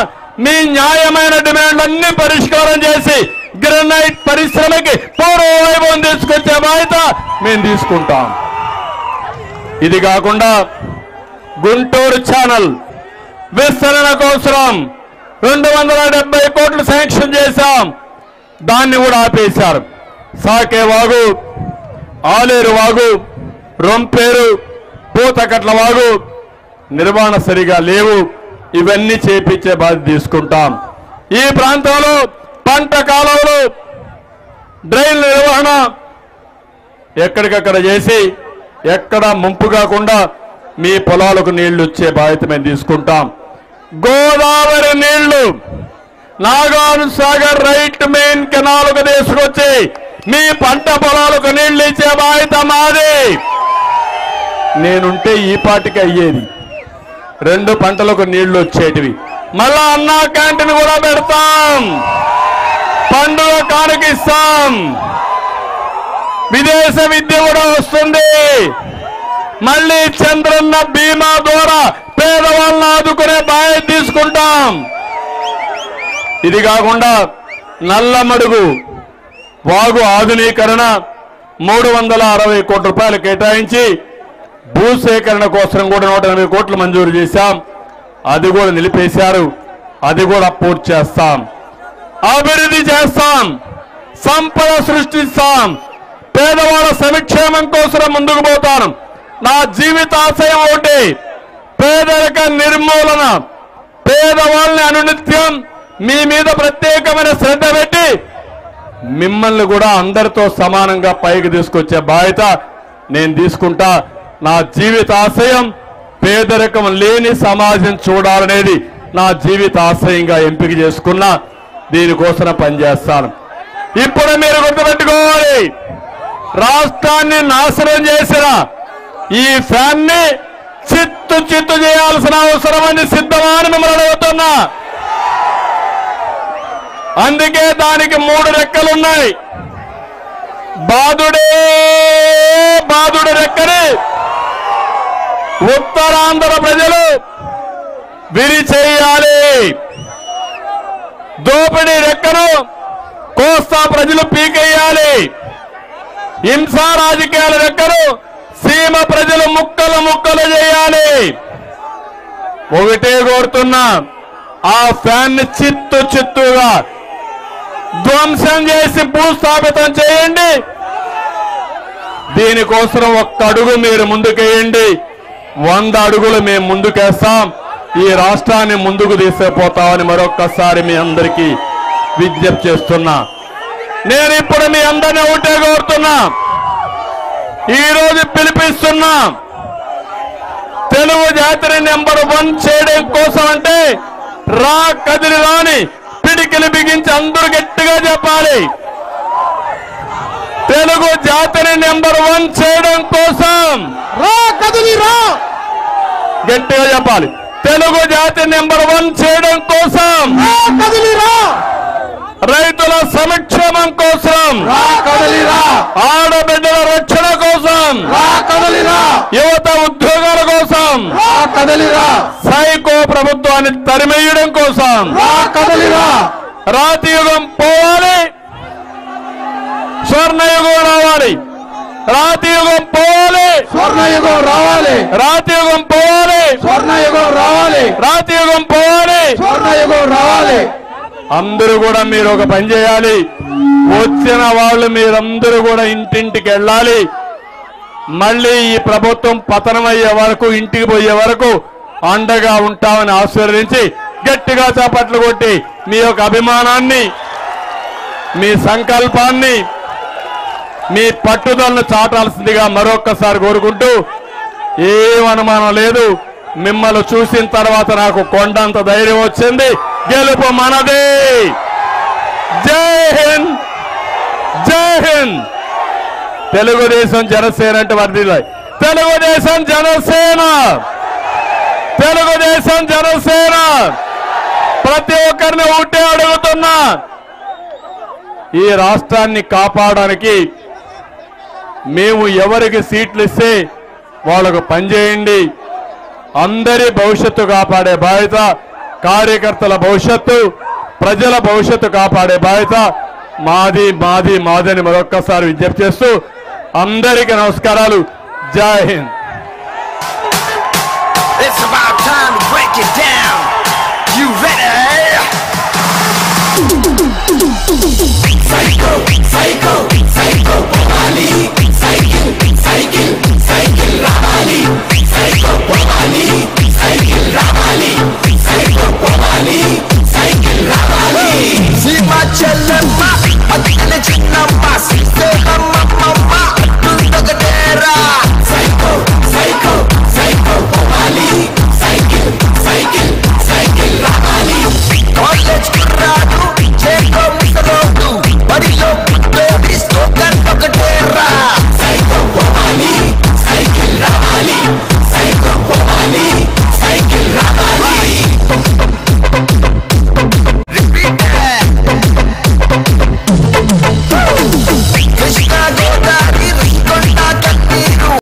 మీ న్యాయమైన డిమాండ్లన్నీ పరిష్కారం చేసి గ్రనైట్ పరిశ్రమకి పూర్వవైభవం తీసుకొచ్చే బాధ్యత మేము తీసుకుంటాం. ఇది కాకుండా గుంటూరు ఛానల్ విస్తరణ కోసం 270 కోట్లు శాంక్షన్ చేశాం, దాన్ని కూడా ఆపేశారు. సాకే వాగు, ఆలేరు వాగు, రొంపేరు, పూతకట్ల వాగు నిర్వహణ సరిగా లేవు, ఇవన్నీ చేపించే బాధ్యత తీసుకుంటాం. ఈ ప్రాంతంలో పంట కాలంలో డ్రైన్ నిర్వహణ ఎక్కడికక్కడ చేసి ఎక్కడ ముంపు కాకుండా మీ పొలాలకు నీళ్లు వచ్చే బాధ్యత మేము తీసుకుంటాం. గోదావరి నీళ్లు నాగార్జున సాగర్ రైట్ మెయిన్ కెనాల్కు తీసుకొచ్చి మీ పంట పొలాలకు నీళ్లు ఇచ్చే బాధ్యత మాది. నేనుంటే ఈ పాటికి అయ్యేది, 2 పంటలకు నీళ్లు వచ్చేటివి. మళ్ళా అన్నా క్యాంటీన్ కూడా పెడతాం, పండుగ కానుకిస్తాం, విదేశ విద్య కూడా వస్తుంది. మళ్ళీ చంద్రన్న బీమా ద్వారా పేదవాళ్ళని ఆదుకునే బాధ్యత తీసుకుంటాం. ఇది కాకుండా నల్లమడుగు వాగు ఆధునీకరణ 360 కోట్ల రూపాయలు కేటాయించి భూసేకరణ కోసం కూడా 180 కోట్లు మంజూరు చేశాం. అది కూడా నిలిపేశారు, అది కూడా పూర్తి చేస్తాం. అభివృద్ధి చేస్తాం, సంపద సృష్టిస్తాం, పేదవాళ్ళ సంక్షేమం కోసం ముందుకు పోతాను. నా జీవితాశయం ఒకటి, పేదరిక నిర్మూలన. పేదవాళ్ళని అనునిత్యం మీ మీద ప్రత్యేకమైన శ్రద్ధ పెట్టి మిమ్మల్ని కూడా అందరితో సమానంగా పైకి తీసుకొచ్చే బాధ్యత నేను తీసుకుంటా. నా జీవితాశయం పేదరికం లేని సమాజం చూడాలనేది నా జీవితాశయంగా ఎంపిక చేసుకున్నా. దీనికోసం పనిచేస్తాను. ఇప్పుడు మీరు గుర్తుపెట్టుకోవాలి, రాష్ట్రాన్ని నాశనం చేసిన ఈ ఫ్యాన్ ని చిత్తు చేయాల్సిన అవసరం అని సిద్ధమని మిమ్మల్ని అడుగుతున్నా. అందుకే దానికి 3 రెక్కలున్నాయి. బాధుడే బాధుడు రెక్క ఉత్తరాంధ్ర ప్రజలు విరిచేయాలి. దోపిడీ రెక్కను కోస్తా ప్రజలు పీకేయాలి. హింసా రాజకీయాల రెక్కను సీమ ప్రజలు ముక్కలు ముక్కలు చేయాలి. ఒకటే కోరుతున్నా, ఆ ఫ్యాన్ ని చిత్తు చిత్తుగా ధ్వంసం చేసి భూస్థాపితం చేయండి. దీనికోసం ఒక్క అడుగు మీరు ముందుకేయండి, 100 అడుగులు మేము ముందుకేస్తాం. ఈ రాష్ట్రాన్ని ముందుకు తీసుకుపోతామని మరొక్కసారి మీ అందరికీ విజ్ఞప్తి చేస్తున్నా. నేను ఇప్పుడు మీ అందరినీ ఒకటే కోరుతున్నా, ఈరోజు పిలిపిస్తున్నా. తెలుగు జాతిని నెంబర్ 1 చేయడం కోసం అంటే రా కదిలి రాని పిడికిలి బిగించి అందరూ గట్టిగా చెప్పాలి. తెలుగు జాతిని నెంబర్ 1 చేయడం కోసం
రా కదిలి రా
గట్టిగా చెప్పాలి. తెలుగు జాతి నెంబర్ 1 చేయడం కోసం
రా కదిలి రా,
రైతుల సంక్షేమం కోసం
రా కదిలి రా,
ఆడబిడ్డల రక్షణ కోసం
రా కదిలి రా,
యువత ఉద్యోగాల కోసం
రా కదిలి రా,
సైకో ప్రభుత్వాన్ని తరిమేయడం కోసం
రా కదిలి రా,
రాతి యుగం పోవాలి, స్వర్ణయుగం రావాలి. రాతి యుగం పోవాలి,
స్వర్ణయుగం రావాలి,
రాతి యుగం పోవాలి,
స్వర్ణయుగం రావాలి,
రాతి యుగం పోవాలి.
స్వర్ణయుగం రావాలి.
అందరూ కూడా మీరు ఒక పని చేయాలి. వచ్చిన వాళ్ళు మీరందరూ కూడా ఇంటింటికి వెళ్ళాలి. మళ్ళీ ఈ ప్రభుత్వం పతనమయ్యే వరకు, ఇంటికి పోయే వరకు అండగా ఉంటామని ఆశీర్వదించి గట్టిగా చప్పట్లు కొట్టి మీ యొక్క అభిమానాన్ని, మీ సంకల్పాన్ని, మీ పట్టుదలను చాటాల్సిందిగా మరొక్కసారి కోరుకుంటూ, ఏం అనుమానం లేదు, మిమ్మల్ని చూసిన తర్వాత నాకు కొండంత ధైర్యం వచ్చింది. గెలుపు మనదే. జై హింద్, జై హింద్. తెలుగుదేశం జనసేన అంటే వర్ధిల్లాలి. తెలుగుదేశం జనసేన, తెలుగుదేశం జనసేన. ప్రతి ఒక్కరిని ఒకటే అడుగుతున్నా, ఈ రాష్ట్రాన్ని కాపాడడానికి మేము ఎవరికి సీట్లు ఇస్తే వాళ్ళకు పనిచేయండి. అందరి భవిష్యత్తు కాపాడే బాధ్యత, కార్యకర్తల భవిష్యత్తు, ప్రజల భవిష్యత్తు కాపాడే బాధ్యత మాది మాది మాది అని మరొక్కసారి విజ్ఞప్తి చేస్తూ అందరికీ నమస్కారాలు. జై Hind.
It's about time to break it down. You ready? Psycho, psycho, psycho, Ali, psycho, psycho, psycho.